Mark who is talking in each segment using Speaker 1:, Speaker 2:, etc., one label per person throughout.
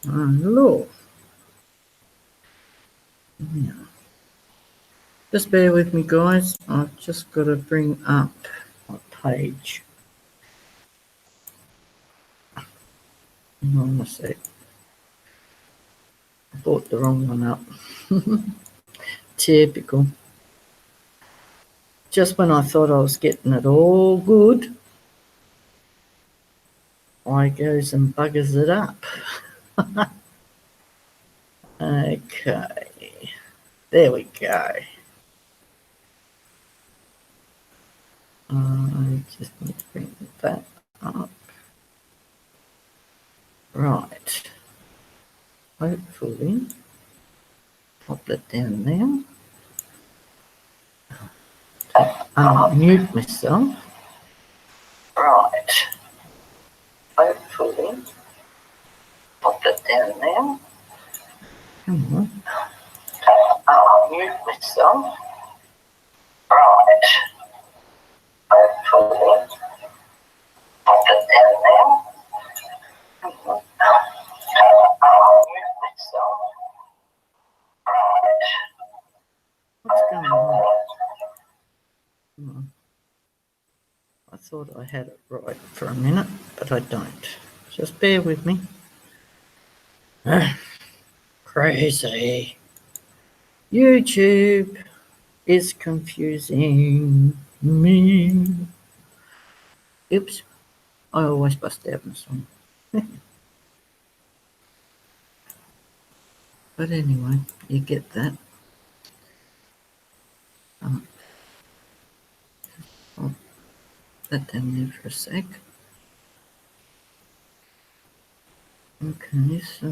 Speaker 1: Hello. Yeah. Just bear with me, guys. I've just got to bring up my page. Hang on a sec. I brought the wrong one up. Typical. Just when I thought I was getting it all good, I goes and buggers it up. Okay. There we go. I just need to bring that up. Right. Hopefully, pop it down there. Unmute myself. Right. Hopefully, pop it down there. Come on. Unmute myself. Right. Hopefully, pop it down there. Come on. Unmute myself. Right. What's going on? I thought I had it right for a minute, but I don't. Just bear with me. Crazy. YouTube is confusing me. Oops. I always bust out in a song. But anyway, you get that. I'll put that down there for a sec. Okay, so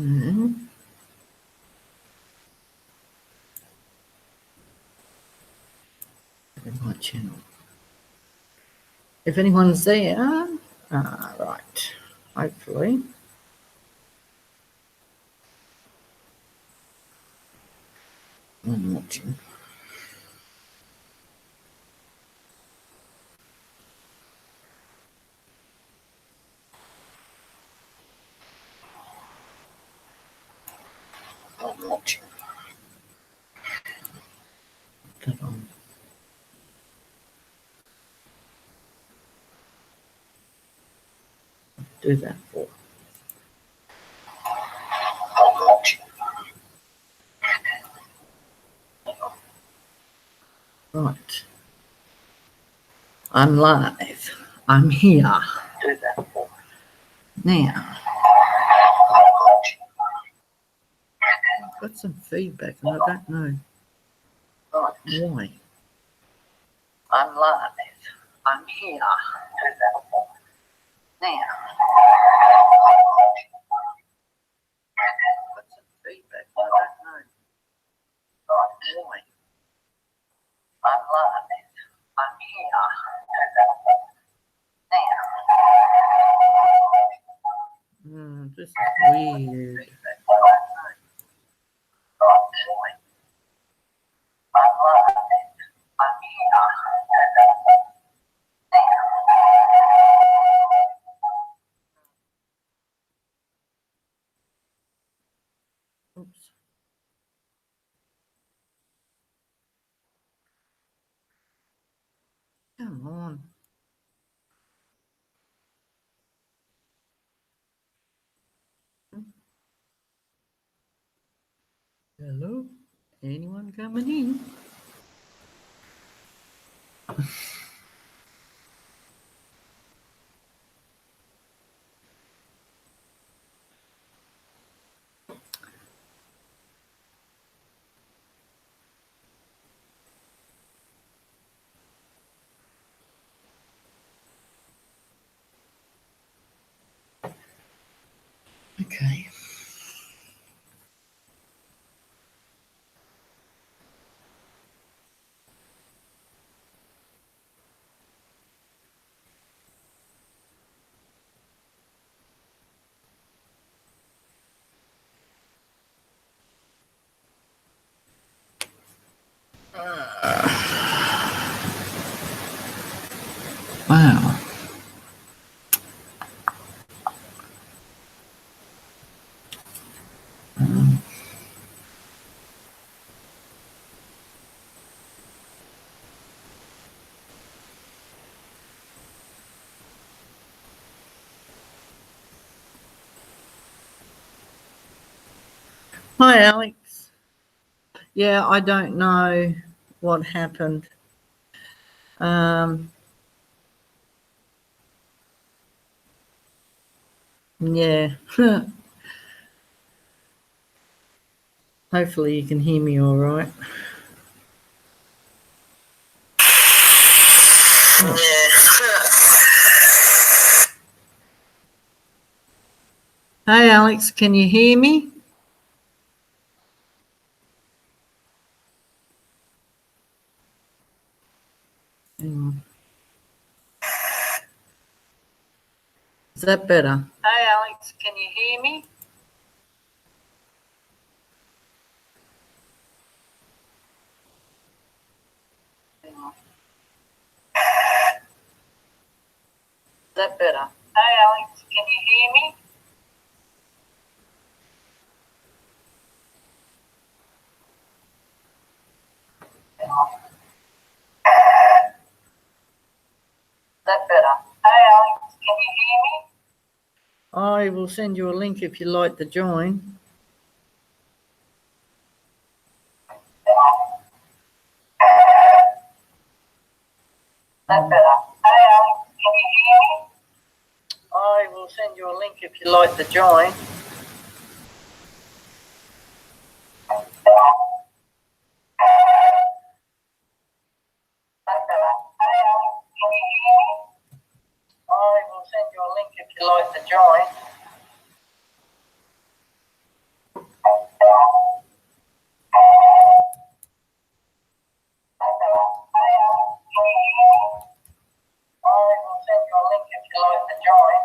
Speaker 1: my channel. If anyone's there, right, hopefully. I'm watching. I'm watching. That on. Do that for. I'm watching. Right. I'm live. I'm here. Do that for. Now. I've got some feedback and I don't know why. I'm live. I'm here. Do that for. Now. I've got some feedback and I don't know why. I'm live. I'm here. Do that for. Now. This is weird. Oops. Come on. Hello? Anyone coming in? Okay. Wow.
Speaker 2: Hi, Alex. Yeah, I don't know what happened. Yeah. Hopefully you can hear me all right. Hey, Alex, can you hear me? Hang on. Is that better? Hey, Alex, can you hear me? Is that better? Hey, Alex, can you hear me? Is that better? Hey, Alex, can you hear me? I will send you a link if you'd like to join. That better. Hey, Alex, can you hear me? I will send you a link if you'd like to join. I will send you a link if you'd like to join. I will send you a link if you'd like to join.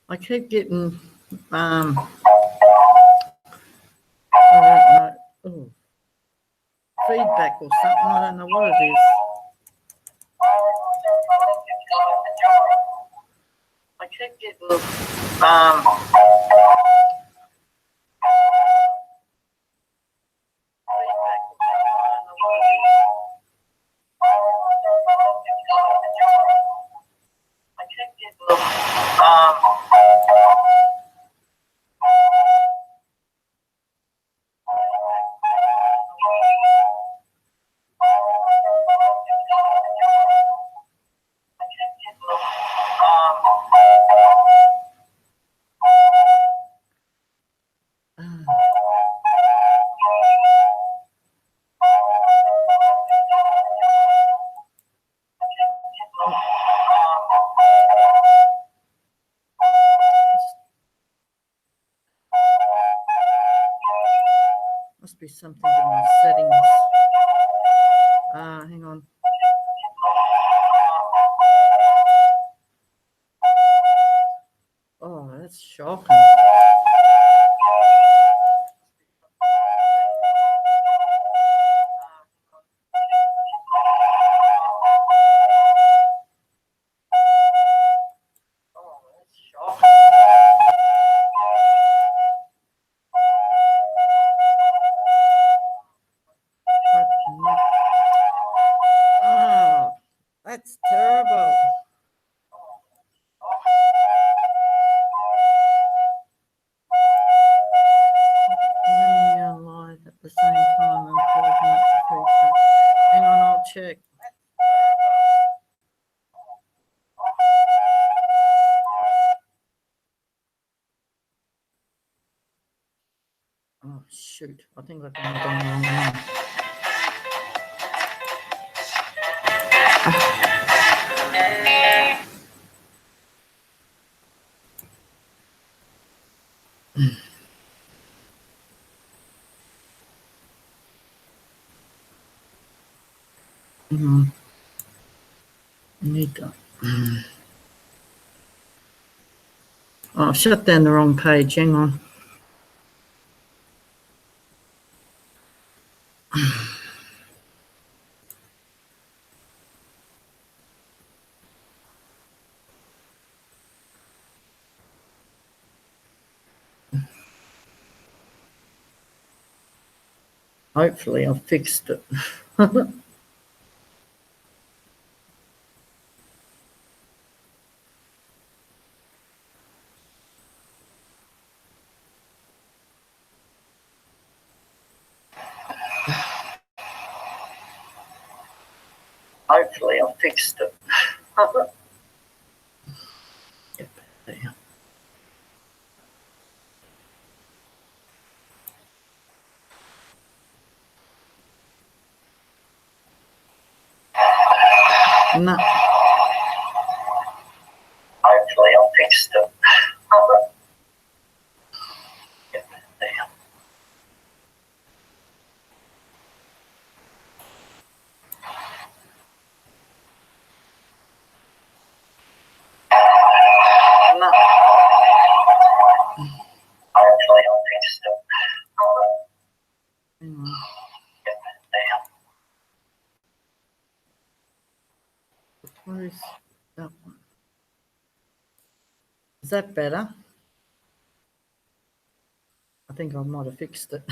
Speaker 2: I keep getting I don't know, feedback or something. I don't know what it is. I keep getting must be something in my settings. Hang on. Oh, that's shocking. Oh, that's terrible. Live at the same time. I'm talking up the feedback. Hang on, I'll check. Oh shoot! I think I've done the wrong one. Need that. Oh, I've shut down the wrong page. Hang on. Hopefully, I've fixed it.
Speaker 1: I fixed it.
Speaker 2: There. No.
Speaker 1: Hopefully I fixed it. There. No. Hopefully I fixed it.
Speaker 2: Anyway.
Speaker 1: There.
Speaker 2: Where is that one? Is that better? I think I might have fixed it.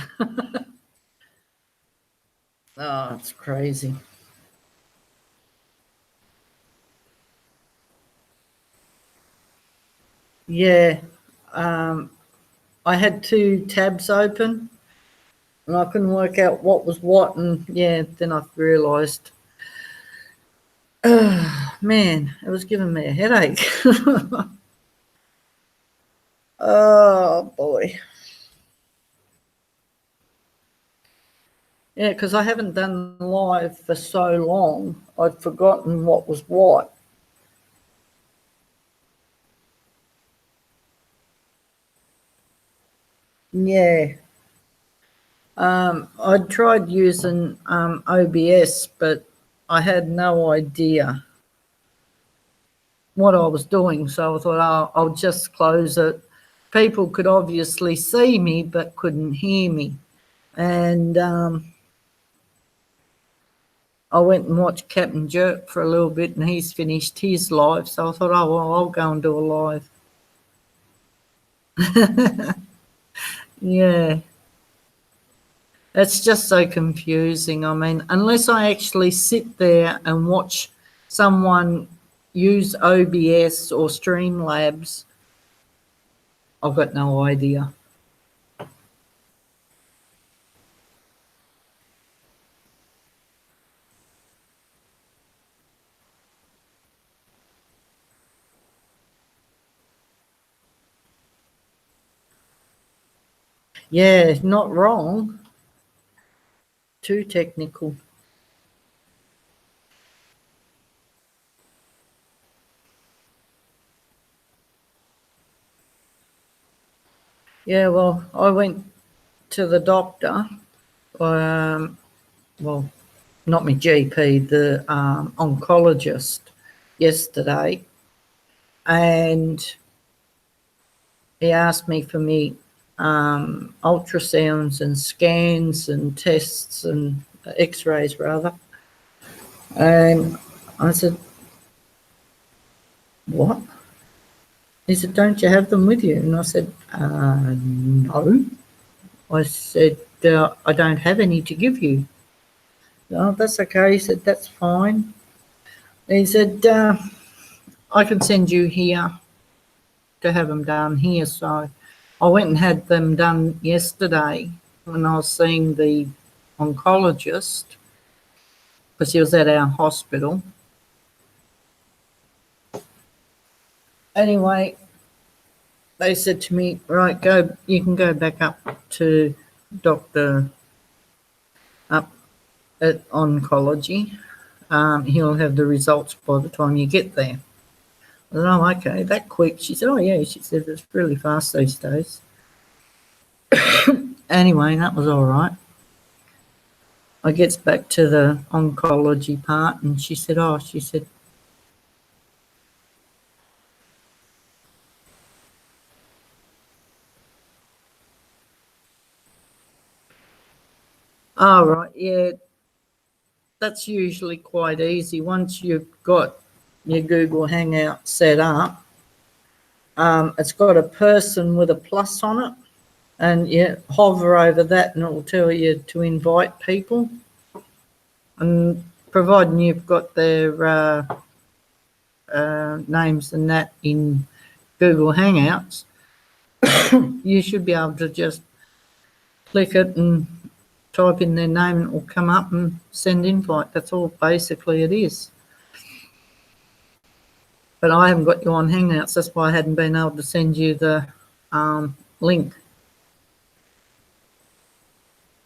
Speaker 2: Oh, it's crazy. Yeah. I had two tabs open and I couldn't work out what was what, and yeah, then I realised, man, it was giving me a headache. Oh boy. Yeah, because I haven't done live for so long, I'd forgotten what was what. Yeah. I tried using OBS, but I had no idea what I was doing, so I thought, oh, I'll just close it. People could obviously see me but couldn't hear me. And I went and watched Captain Jerk for a little bit, and he's finished his live, so I thought, oh, well, I'll go and do a live. Yeah. It's just so confusing. I mean, unless I actually sit there and watch someone use OBS or Streamlabs, I've got no idea. Yeah, not wrong. Too technical. Yeah, well, I went to the doctor, well, not my GP, the oncologist yesterday, and he asked me for me ultrasounds and scans and tests and x-rays rather. And I said, what? He said, don't you have them with you? And I said, no. I said, I don't have any to give you. Oh, that's okay. He said, that's fine. He said, I can send you here to have them done here. So I went and had them done yesterday when I was seeing the oncologist, because he was at our hospital. Anyway, they said to me, right, go, you can go back up to Dr. up at oncology. He'll have the results by the time you get there. I said, oh, okay, that quick? She said, oh, yeah. She said, it's really fast these days. Anyway, that was all right. I gets back to the oncology part, and she said, oh, oh, right, yeah, that's usually quite easy. Once you've got your Google Hangout set up, it's got a person with a plus on it, and you hover over that and it will tell you to invite people. And providing you've got their names and that in Google Hangouts, you should be able to just click it and type in their name and it will come up and send invite. That's all basically it is. But I haven't got you on Hangouts. That's why I hadn't been able to send you the link.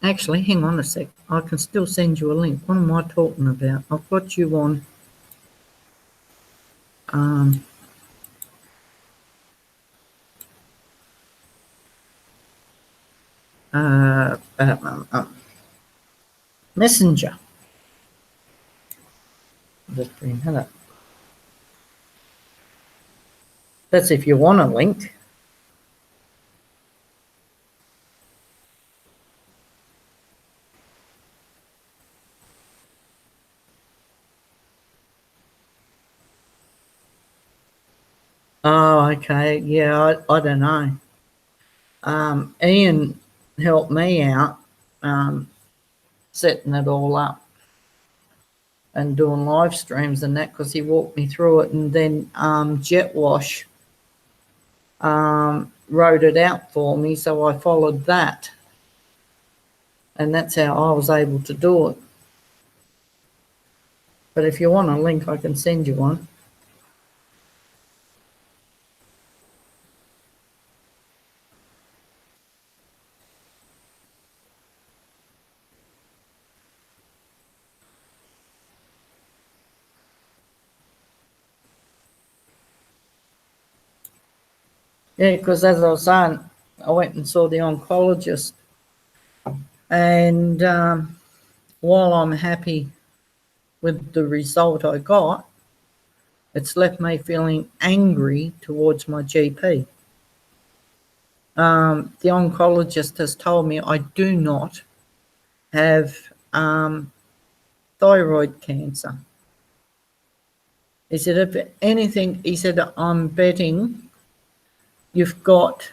Speaker 2: Actually, hang on a sec. I can still send you a link. What am I talking about? I've got you on Messenger. Just bring that up. That's if you want a link. Oh, okay. Yeah, I don't know. Ian helped me out setting it all up and doing live streams and that because he walked me through it. And then Jet Wash wrote it out for me, so I followed that. And that's how I was able to do it. But if you want a link, I can send you one. Yeah, because as I was saying, I went and saw the oncologist. And while I'm happy with the result I got, it's left me feeling angry towards my GP. The oncologist has told me I do not have thyroid cancer. He said, if anything, he said, I'm betting you've got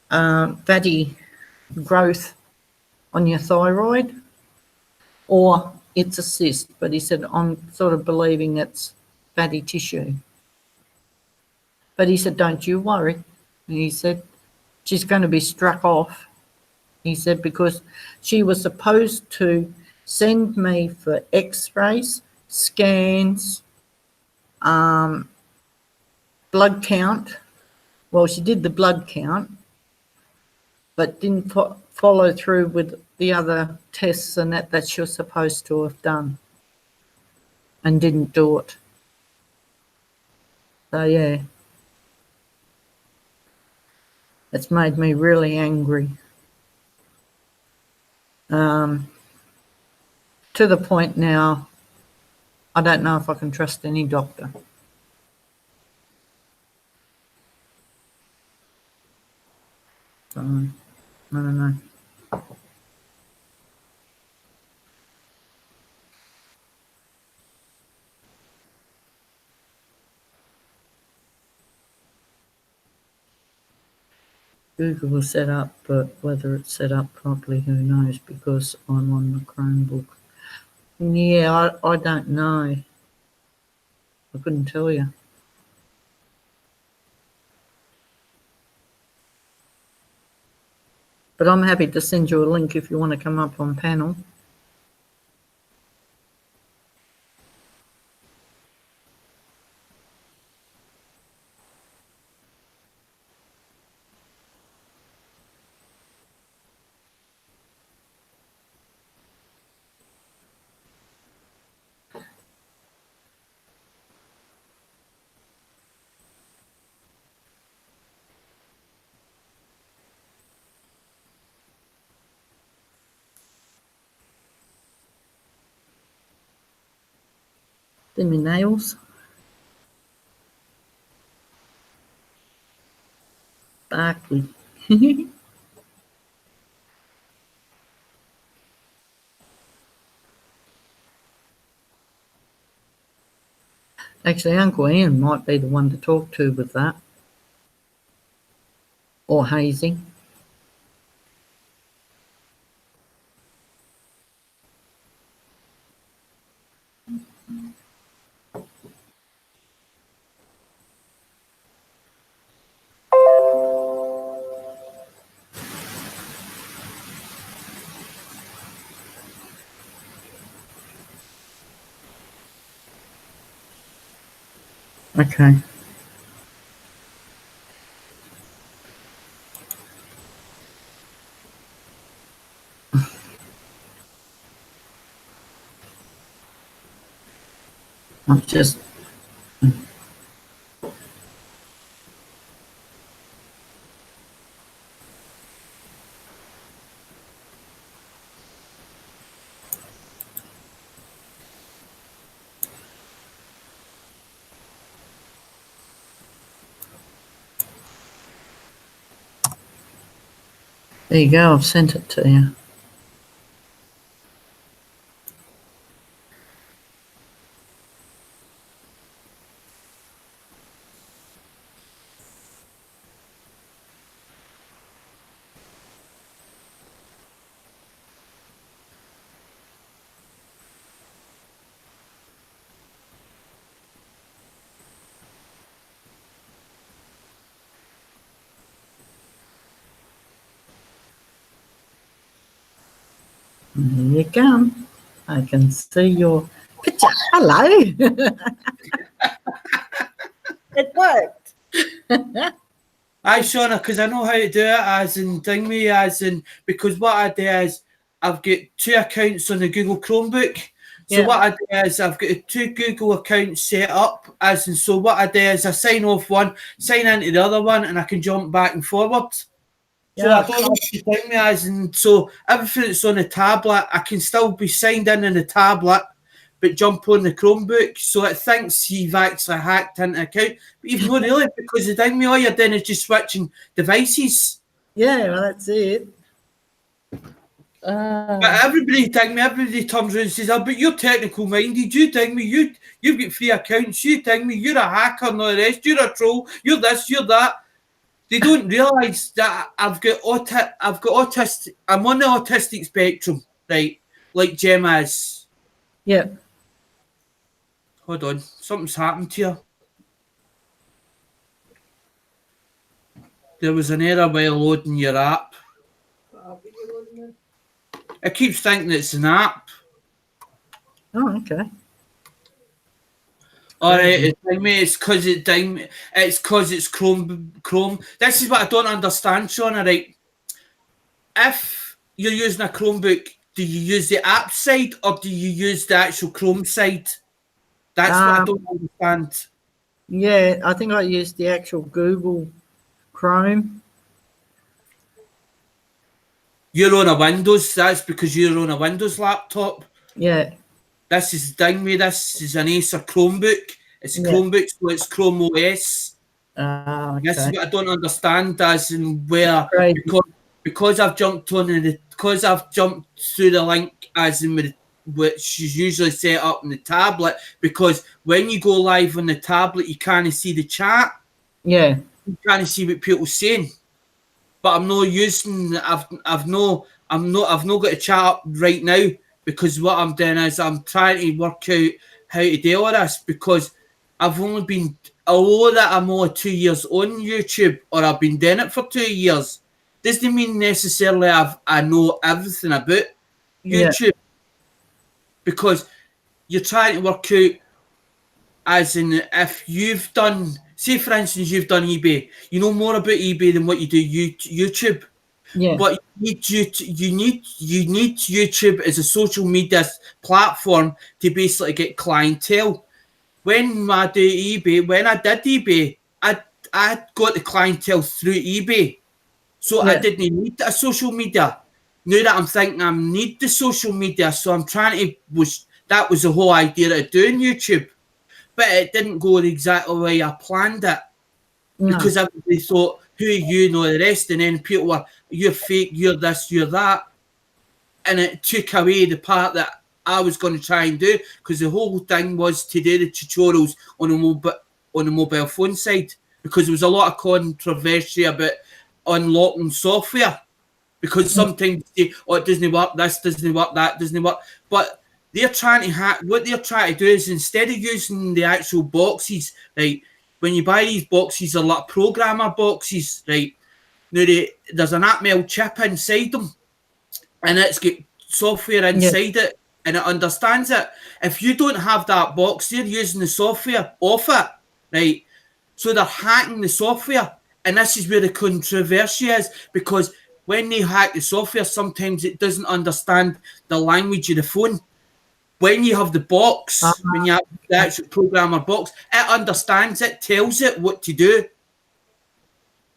Speaker 2: fatty growth on your thyroid or it's a cyst. But he said, I'm sort of believing it's fatty tissue. But he said, don't you worry. And he said, she's going to be struck off. He said, because she was supposed to send me for x-rays, scans, blood count. Well, she did the blood count, but didn't follow through with the other tests and that she was supposed to have done and didn't do it. So, yeah, it's made me really angry. To the point now, I don't know if I can trust any doctor. So, I don't know. Google was set up, but whether it's set up properly, who knows, because I'm on the Chromebook. Yeah, I don't know. I couldn't tell you. But I'm happy to send you a link if you want to come up on panel. Do my nails. Barkley. Actually, Uncle Ian might be the one to talk to with that. Or Hazy. Okay. I've just. There you go. I've sent it to you. There you go. I can see your picture. Hello. It worked.
Speaker 3: Aye, Shauna, because I know how to do it, as in ding me, as in, because what I do is I've got 2 accounts on the Google Chromebook. So
Speaker 2: Yeah.
Speaker 3: what I do is I've got 2 Google accounts set up, as in, so what I do is I sign off one, sign into the other one, and I can jump back and forward. So
Speaker 2: Yeah.
Speaker 3: I don't have to ding me, as in, so everything that's on the tablet, I can still be signed in the tablet, but jump on the Chromebook, so it thinks you've actually hacked into account, but you've not really, because the thing all you're doing is just switching devices.
Speaker 2: Yeah, well, that's it.
Speaker 3: But everybody ding me, everybody turns around and says, "Oh, but you're technical minded, you ding me, you've got 3 accounts, you ding me, you're a hacker and all the rest, you're a troll, you're this, you're that." They don't realise that I'm on the autistic spectrum, right? Like Gemma is.
Speaker 2: Yeah.
Speaker 3: Hold on, something's happened here. There was an error while loading your app. It keeps thinking it's an app.
Speaker 2: Oh, okay.
Speaker 3: All right, it's because it's Chrome. This is what I don't understand, Shauna. Right? If you're using a Chromebook, do you use the app side or do you use the actual Chrome side? That's what I don't understand.
Speaker 2: Yeah, I think I used the actual Google Chrome.
Speaker 3: You're on a Windows. That's because you're on a Windows laptop.
Speaker 2: Yeah.
Speaker 3: This is ding me. This is an Acer Chromebook. It's a
Speaker 2: Yeah.
Speaker 3: Chromebook, so it's Chrome OS. This is
Speaker 2: Okay.
Speaker 3: what I don't understand, as in where
Speaker 2: Crazy.
Speaker 3: because I've jumped on because I've jumped through the link, as in which is usually set up in the tablet. Because when you go live on the tablet, you can't see the chat.
Speaker 2: Yeah.
Speaker 3: You can't see what people are saying. But I'm not using. I've not got a chat up right now, because what I'm doing is I'm trying to work out how to deal with this, because I've only been, although that I'm only 2 years on YouTube, or I've been doing it for 2 years, doesn't mean necessarily I know everything about YouTube, because you're trying to work out, as in, if you've done, say for instance, you've done eBay, you know more about eBay than what you do YouTube.
Speaker 2: Yeah.
Speaker 3: But you need YouTube as a social media platform to basically get clientele. When I did eBay, I got the clientele through eBay, so I
Speaker 2: Yeah.
Speaker 3: didn't need a social media. Now that I'm thinking, I need the social media, so I'm trying to that was the whole idea of doing YouTube, but it didn't go exactly the way I planned it.
Speaker 2: No.
Speaker 3: Because everybody thought, who you know the rest, and then people were, you're fake, you're this, you're that, and it took away the part that I was going to try and do, because the whole thing was to do the tutorials on the mobile phone side, because there was a lot of controversy about unlocking software, because sometimes they say, oh, it doesn't work, this doesn't work, that doesn't work, but they're trying to hack. What they're trying to do is, instead of using the actual boxes, right? When you buy these boxes, they're like programmer boxes, right? Now there's an Atmel chip inside them, and it's got software inside it, and it understands it. If you don't have that box, they're using the software off it. right? So they're hacking the software, and this is where the controversy is, because when they hack the software, sometimes it doesn't understand the language of the phone. When you have the box, when you have the actual programmer box, it understands it, tells it what to do.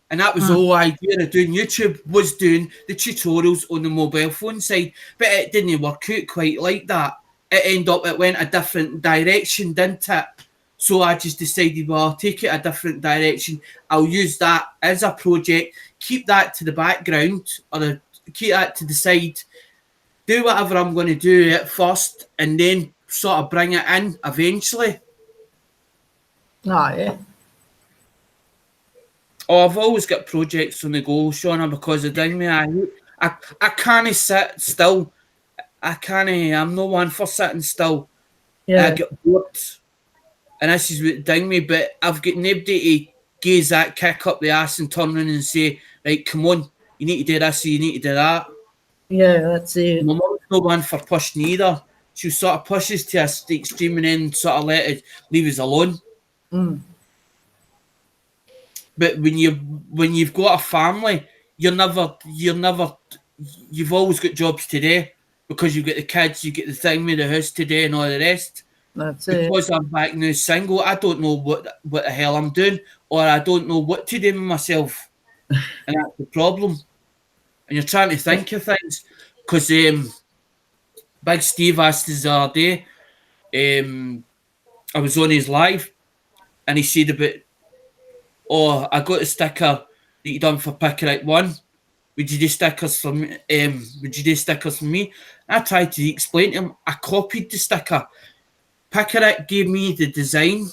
Speaker 3: And that was the whole idea of doing YouTube, was doing the tutorials on the mobile phone side. But it didn't work out quite like that. It went a different direction, didn't it? So I just decided, well, I'll take it a different direction. I'll use that as a project, keep that to the background, or keep that to the side, do whatever I'm going to do at first, and then sort of bring it in eventually.
Speaker 2: Oh, yeah.
Speaker 3: Oh, I've always got projects on the go, Shauna, because of me. I can't sit still. I'm no one for sitting still.
Speaker 2: Yeah.
Speaker 3: I get bored. And this is what ding me, but I've got nobody to gaze that kick up the ass and turn around and say, right, come on, you need to do this, you need to do that.
Speaker 2: Yeah, that's it.
Speaker 3: My mum's no one for pushing either. She sort of pushes to the extreme and then sort of leave us alone.
Speaker 2: Mm.
Speaker 3: But when you've got a family, you've always got jobs today, because you've got the kids, you get the thing with the house today and all the rest.
Speaker 2: That's it.
Speaker 3: Because I'm back now single, I don't know what the hell I'm doing, or I don't know what to do with myself. And that's the problem. And you're trying to think of things. Because Big Steve asked us the other day, I was on his live, and he said about, oh, I got a sticker that you done for Pickerick 1. Would you do stickers for me? Would you do stickers for me? I tried to explain to him, I copied the sticker. Pickerick gave me the design,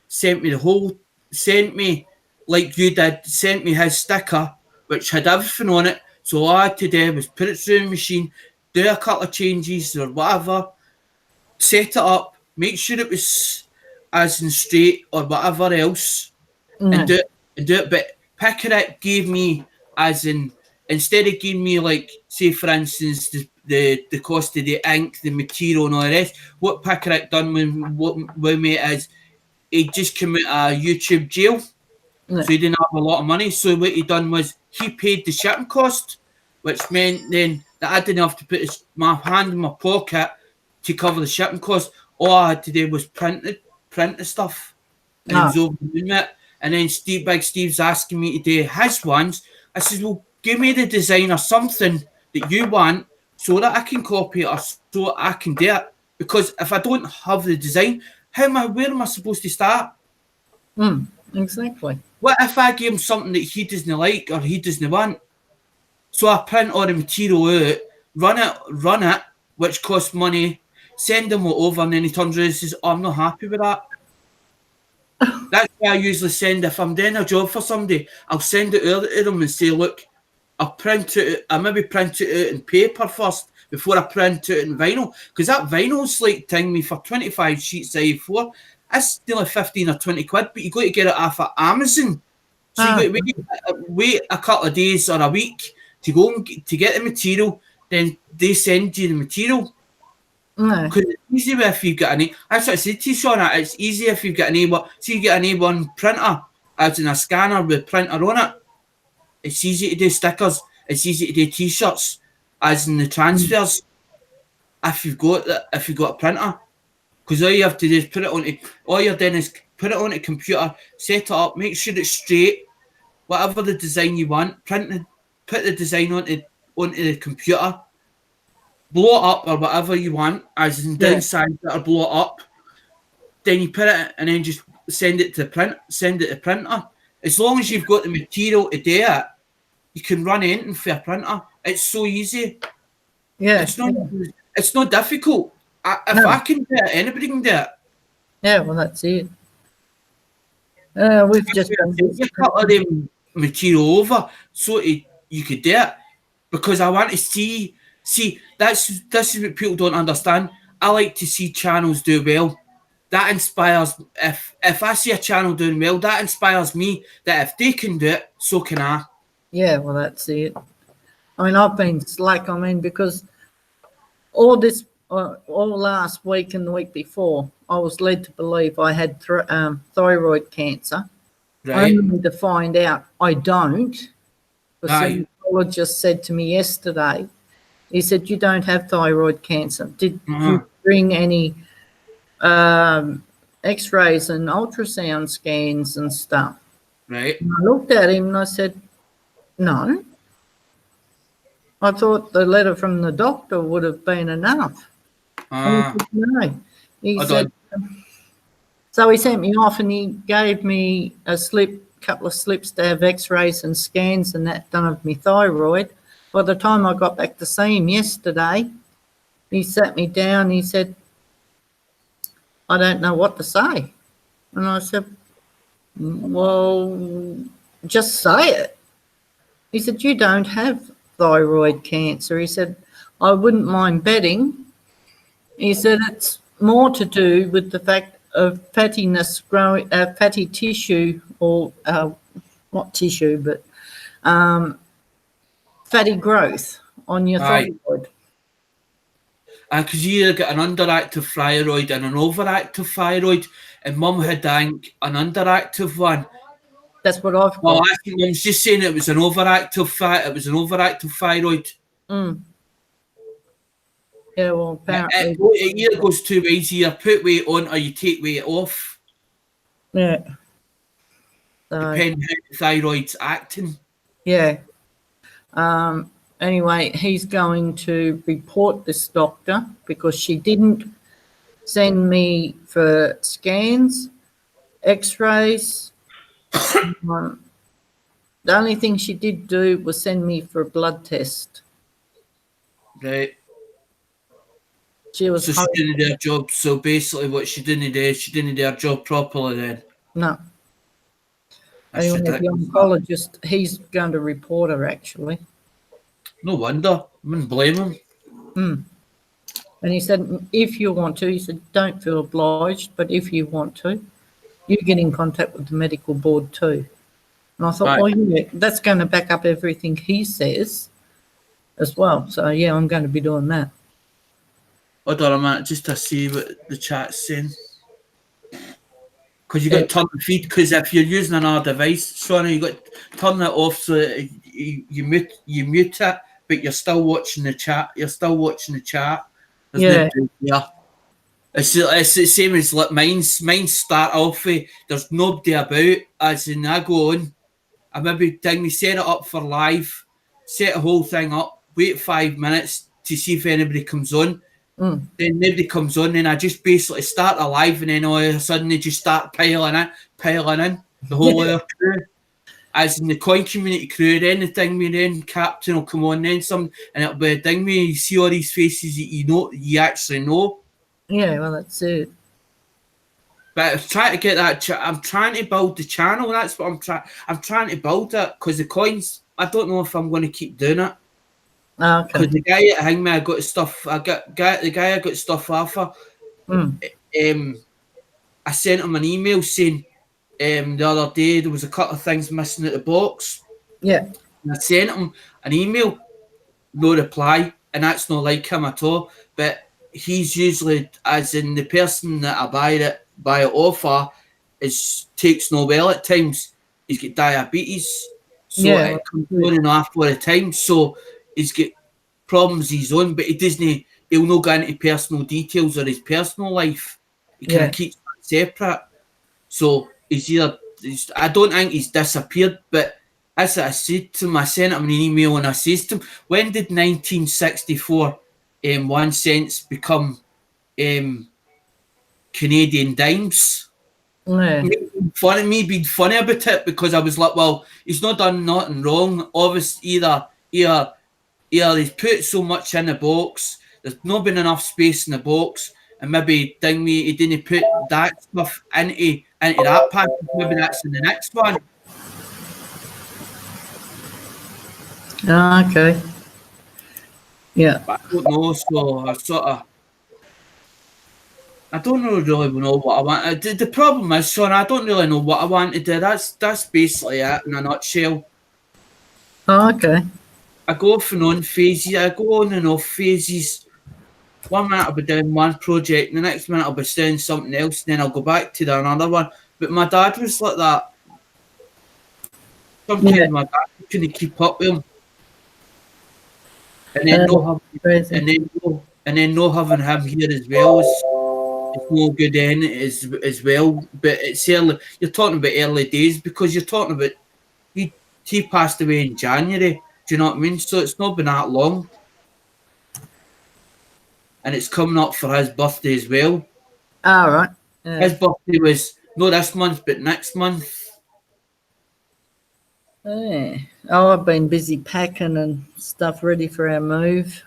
Speaker 3: sent me like you did, sent me his sticker, which had everything on it. So all I had to do was put it through the machine, do a couple of changes or whatever, set it up, make sure it was as in straight or whatever else, and do it. But Pickerick gave me as in, instead of giving me, like, say for instance, the cost of the ink, the material and all the rest, what Pickerick done with me is he just came out of YouTube jail. So he didn't have a lot of money. So what he done was he paid the shipping cost, which meant then that I didn't have to put my hand in my pocket to cover the shipping cost. All I had to do was print the stuff. And he was over doing it. And then Big Steve's asking me to do his ones. I says, well, give me the design or something that you want so that I can copy it or so I can do it. Because if I don't have the design, where am I supposed to start?
Speaker 2: Exactly.
Speaker 3: What if I give him something that he doesn't like or he doesn't want? So I print all the material out, run it, which costs money, send him it over, and then he turns around and says, oh, I'm not happy with that. That's why I usually send, if I'm doing a job for somebody, I'll send it out to them and say, look, I maybe print it out in paper first before I print it in vinyl. Because that vinyl's like telling me for 25 sheets of A4, that's nearly 15 or 20 quid, but you got to get it off of Amazon. So you got to wait a couple of days or a week to go and to get the material, then they send you the material. Because it's easy if you've got that's what I said to you, Shauna, it's easy if you've got see you get an A1 printer, as in a scanner with printer on it. It's easy to do stickers, it's easy to do t-shirts, as in the transfers, if you've got a printer. Because all you have to do is all you're doing is put it on a computer, set it up, make sure it's straight, whatever the design you want, put the design onto the computer, blow it up or whatever you want, as in downside that or blow it up. Then you put it and then just send it to printer. As long as you've got the material to do it, you can run anything for a printer. It's so easy.
Speaker 2: Yeah.
Speaker 3: It's not difficult. If I can do it, anybody can do it.
Speaker 2: Yeah, well, that's it. We've just
Speaker 3: a couple of them material over so you could do it, because I want to see this is what people don't understand. I like to see channels do well. That inspires, if I see a channel doing well, that inspires me that if they can do it, so can I.
Speaker 2: Yeah, well, that's it. I mean, I've been slack, because all this all last week and the week before, I was led to believe I had thyroid cancer,
Speaker 3: Right.
Speaker 2: only to find out I don't. The
Speaker 3: Aye.
Speaker 2: gynecologist said to me yesterday, he said, "You don't have thyroid cancer. Did you
Speaker 3: Uh-huh.
Speaker 2: bring any X-rays and ultrasound scans and stuff?"
Speaker 3: Right.
Speaker 2: And I looked at him and I said, "No. I thought the letter from the doctor would have been enough." And he said, "No." He
Speaker 3: I
Speaker 2: said,
Speaker 3: don't.
Speaker 2: so he sent me off and he gave me a couple of slips to have X-rays and scans and that done of my thyroid. By the time I got back to see him yesterday, he sat me down. He said, "I don't know what to say." And I said, "Well, just say it." He said, "You don't have thyroid cancer." He said, "I wouldn't mind betting." He said, "It's more to do with the fact of fattiness growing, fatty tissue, or not tissue, but fatty growth on your
Speaker 3: Aye.
Speaker 2: thyroid."
Speaker 3: Because you either got an underactive thyroid and an overactive thyroid, and Mum had, I think, an underactive one.
Speaker 2: That's what I've
Speaker 3: Well,
Speaker 2: got.
Speaker 3: I think Mum's just saying it was an overactive it was an overactive thyroid.
Speaker 2: Mm. Yeah, well, apparently,
Speaker 3: It either goes two ways. You either put weight on or you take weight off,
Speaker 2: yeah. So,
Speaker 3: depending how the thyroid's acting.
Speaker 2: yeah. Anyway, he's going to report this doctor because she didn't send me for scans, X-rays. The only thing she did do was send me for a blood test.
Speaker 3: Right.
Speaker 2: She was
Speaker 3: So she didn't do her job. So basically, what she didn't do, she didn't do her job properly then.
Speaker 2: no.
Speaker 3: That's
Speaker 2: Anyway, the
Speaker 3: ridiculous.
Speaker 2: oncologist, he's going to report her actually.
Speaker 3: No wonder. I wouldn't blame him.
Speaker 2: And he said, if you want to, he said, don't feel obliged, but if you want to, you get in contact with the medical board too. And I thought,
Speaker 3: Right.
Speaker 2: well, yeah, that's going to back up everything he says as well. So, yeah, I'm going to be doing that.
Speaker 3: Hold on a minute, just to see what the chat's saying. Because you got
Speaker 2: Yeah.
Speaker 3: to turn the feed. Because if you're using another device, Sonny, you got to turn that off so that you mute it, but you're still watching the chat. You're still watching the chat. There's
Speaker 2: Yeah.
Speaker 3: no yeah. It's the same as like mine's. Mine start off with there's nobody about. As in, I go on, I maybe thing we set it up for live, set the whole thing up, wait 5 minutes to see if anybody comes on.
Speaker 2: Mm.
Speaker 3: Then nobody comes on, then I just basically start a live, and then all of a sudden they just start piling in the whole other crew. As in the coin community crew, then the thing me then captain will come on, then some, and it'll be a thing me. You see all these faces that you actually know.
Speaker 2: Yeah, well, that's it.
Speaker 3: But I'm trying to get that. I'm trying to build the channel. That's what I'm trying. I'm trying to build it because the coins. I don't know if I'm going to keep doing it.
Speaker 2: Okay.
Speaker 3: Because the guy at Hangman, I got stuff. The guy I got stuff off of. I sent him an email saying the other day there was a couple of things missing at the box.
Speaker 2: Yeah.
Speaker 3: And I sent him an email, no reply, and that's not like him at all. But he's usually, as in the person that I buy it off of, takes no well at times. He's got diabetes, so
Speaker 2: Yeah,
Speaker 3: it comes on and off all the time. So he's got problems he's on, but he doesn't. He'll not go into personal details of his personal life. He kind of keeps that separate. So I don't think he's disappeared, but as I said to him, I sent him an email and I said to him, when did 1964 1 cents become Canadian dimes?
Speaker 2: Yeah.
Speaker 3: Me being funny about it because I was like, well, he's not done nothing wrong. Obviously, either he's put so much in the box, there's not been enough space in the box, and maybe he didn't put that stuff into that package. Maybe that's in the next one.
Speaker 2: Okay. Yeah.
Speaker 3: But I don't know, so I don't really know what I want. The problem is, Sean, I don't really know what I want to do. That's basically it in a nutshell.
Speaker 2: Okay.
Speaker 3: I go off and on phases. I go on and off phases. 1 minute I'll be doing one project, the next minute I'll be doing something else, and then I'll go back to another one. But my dad was like that.
Speaker 2: Yeah.
Speaker 3: Sometimes my dad couldn't keep up with him, and then
Speaker 2: Uh,
Speaker 3: no having,
Speaker 2: crazy.
Speaker 3: and then no having him here as well is it's no good in it as well. But it's early. You're talking about early days because you're talking about he passed away in January. Do you know what I mean? So it's not been that long, and it's coming up for his birthday as well.
Speaker 2: All right. Yeah.
Speaker 3: His birthday was not this month, but next month.
Speaker 2: Yeah. Oh, I've been busy packing and stuff ready for our move.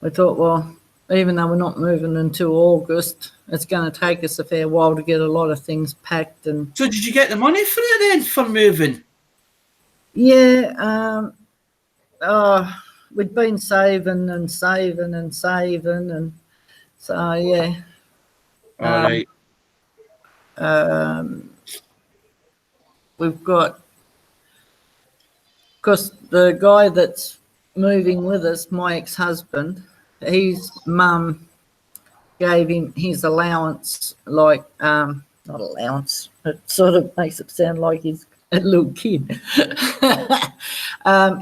Speaker 2: We thought, well, even though we're not moving until August, it's going to take us a fair while to get a lot of things packed. And
Speaker 3: So did you get the money for it then for moving?
Speaker 2: yeah, we'd been saving and saving and saving, and so yeah.
Speaker 3: All right.
Speaker 2: We've got, because the guy that's moving with us, my ex-husband, his mum gave him his allowance, like not allowance, it sort of makes it sound like he's a little kid.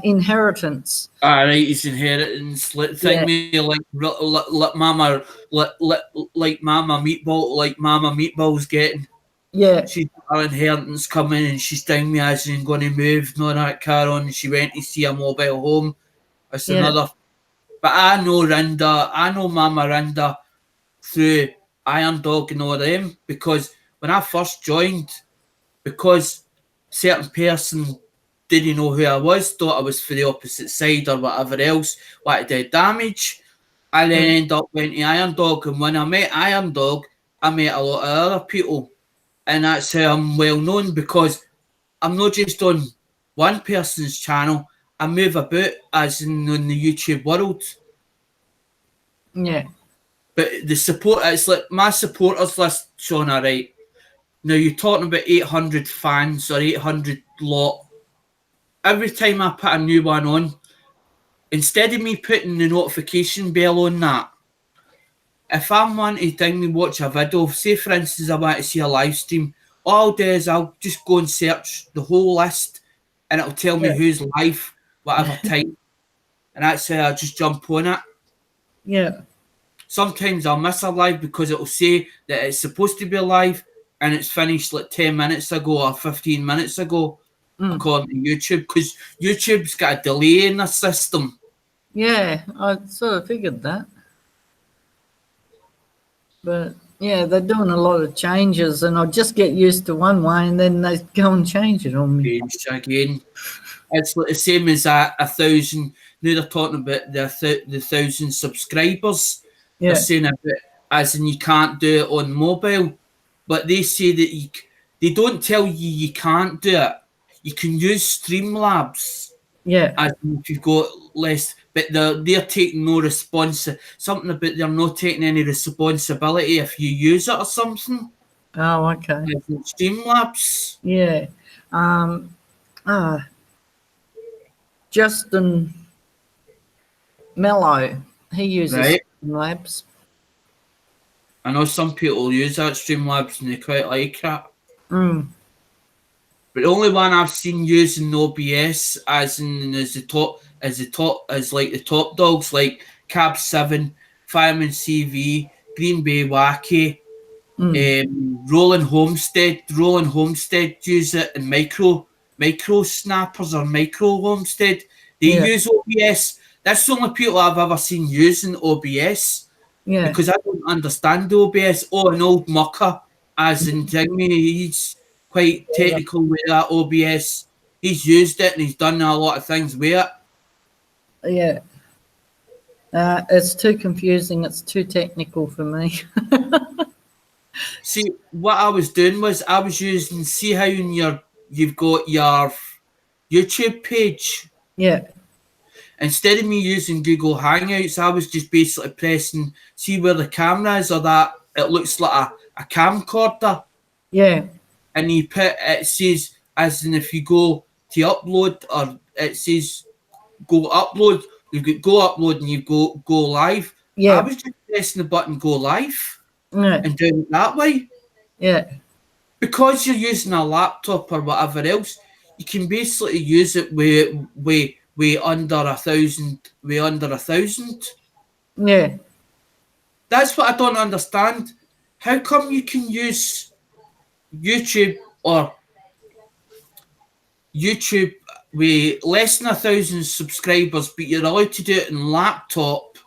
Speaker 2: Inheritance.
Speaker 3: All right, his inheritance. Let
Speaker 2: Yeah,
Speaker 3: think me like mama like mama meatball's getting.
Speaker 2: yeah,
Speaker 3: She's got her inheritance coming and she's telling me as in going to move, no that car on. And she went to see a mobile home. It's
Speaker 2: yeah,
Speaker 3: another. But I know Rinda, I know Mama Rinda through Iron Dog and all them because when I first joined, because certain person didn't know who I was, thought I was for the opposite side or whatever else, wanted to do damage. I then
Speaker 2: mm,
Speaker 3: end up went to Iron Dog, and when I met Iron Dog, I met a lot of other people, and that's how I'm well known because I'm not just on one person's channel. I move about as in the YouTube world.
Speaker 2: yeah,
Speaker 3: But the support, it's like my supporters list, Shauna, right? Now you're talking about 800 fans or 800 lot. Every time I put a new one on, instead of me putting the notification bell on that, if I'm wanting to watch a video, say for instance I want to see a live stream, all I'll do is I'll just go and search the whole list and it'll tell me
Speaker 2: yeah,
Speaker 3: who's live, whatever time. And that's how I just jump on it.
Speaker 2: yeah,
Speaker 3: Sometimes I'll miss a live because it'll say that it's supposed to be live and it's finished like 10 minutes ago or 15 minutes ago,
Speaker 2: mm,
Speaker 3: according to YouTube, because YouTube's got a delay in the system.
Speaker 2: yeah. I sort of figured that, but yeah, they're doing a lot of changes, and I just get used to one way, and then they go and change it on me.
Speaker 3: Changed again. It's like the same as a thousand. Now they're talking about the 1,000 subscribers. They're
Speaker 2: Yeah,
Speaker 3: saying about as in you can't do it on mobile, but they say that they don't tell you you can't do it. You can use Streamlabs
Speaker 2: yeah.
Speaker 3: as in if you've got less, but they're taking no response. Something about they're not taking any responsibility if you use it or something.
Speaker 2: Oh, okay.
Speaker 3: As in Streamlabs,
Speaker 2: Yeah. Um, ah, Justin Mello, he uses
Speaker 3: right?
Speaker 2: Labs.
Speaker 3: I know some people use that Streamlabs and they quite like it.
Speaker 2: Mm,
Speaker 3: But the only one I've seen using OBS as in as like the top dogs like Cab 7, Fireman CV, Green Bay Wacky,
Speaker 2: mm,
Speaker 3: Rolling Homestead use it and micro snappers or micro homestead. They
Speaker 2: yeah,
Speaker 3: use OBS. That's the only people I've ever seen using OBS
Speaker 2: yeah,
Speaker 3: because I don't understand OBS. Oh, an old mucker, as in Jimmy, he's quite technical with that OBS. He's used it and he's done a lot of things with it.
Speaker 2: yeah. It's too confusing. It's too technical for me.
Speaker 3: See, what I was doing was I was using, see how in you've got your YouTube page.
Speaker 2: Yeah,
Speaker 3: Instead of me using Google Hangouts, I was just basically pressing, see where the camera is or that it looks like a camcorder.
Speaker 2: yeah,
Speaker 3: And you put it says as in if you go to upload or it says go upload, you've got go upload and you go live.
Speaker 2: Yeah,
Speaker 3: was just pressing the button go live
Speaker 2: yeah,
Speaker 3: and doing it that way.
Speaker 2: yeah,
Speaker 3: Because you're using a laptop or whatever else, you can basically use it with under 1,000, with under 1,000.
Speaker 2: yeah.
Speaker 3: That's what I don't understand. How come you can use YouTube or YouTube with less than 1,000 subscribers, but you're allowed to do it in laptop,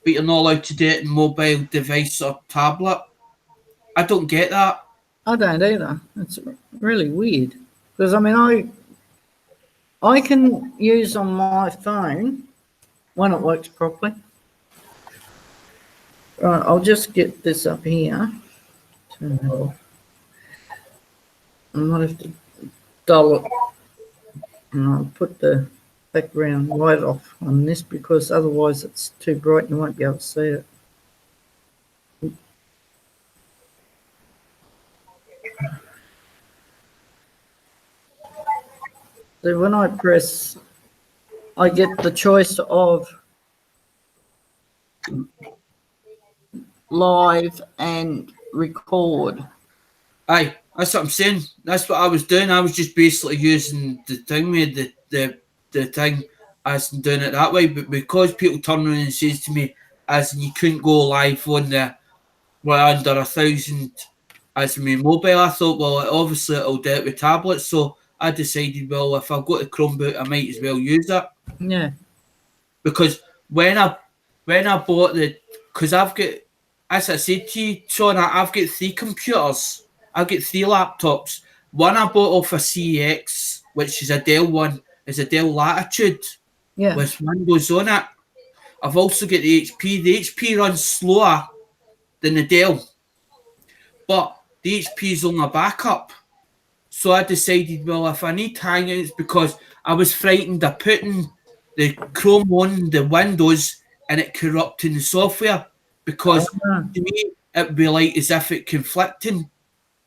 Speaker 3: but you're not allowed to do it in mobile device or tablet? I don't get that.
Speaker 2: I don't either. It's really weird because I mean, I can use on my phone when it works properly. Right, I'll just get this up here. Turn that off. I might have to dull it, and I'll put the background light off on this because otherwise it's too bright. You won't be able to see it. So when I press, I get the choice of live and record.
Speaker 3: Aye, that's what I'm saying. That's what I was doing. I was just basically using the thing with the thing as in doing it that way. But because people turn around and says to me, as in you couldn't go live on the well under 1,000 as in my mobile, I thought, well, obviously it'll do it with tablets. So I decided, well, if I've got the Chromebook, I might as well use it.
Speaker 2: Yeah,
Speaker 3: Because when I bought the, because I've got, as I said to you, Sean, I've got 3 computers. I've got 3 laptops. One I bought off a CX, which is a Dell one, is a Dell Latitude
Speaker 2: yeah,
Speaker 3: with Windows on it. I've also got the HP. The HP runs slower than the Dell, but the HP is on my backup. So I decided, well, if I need hangouts, because I was frightened of putting the Chrome on the Windows and it corrupting the software, because to me it would be like as if it conflicting.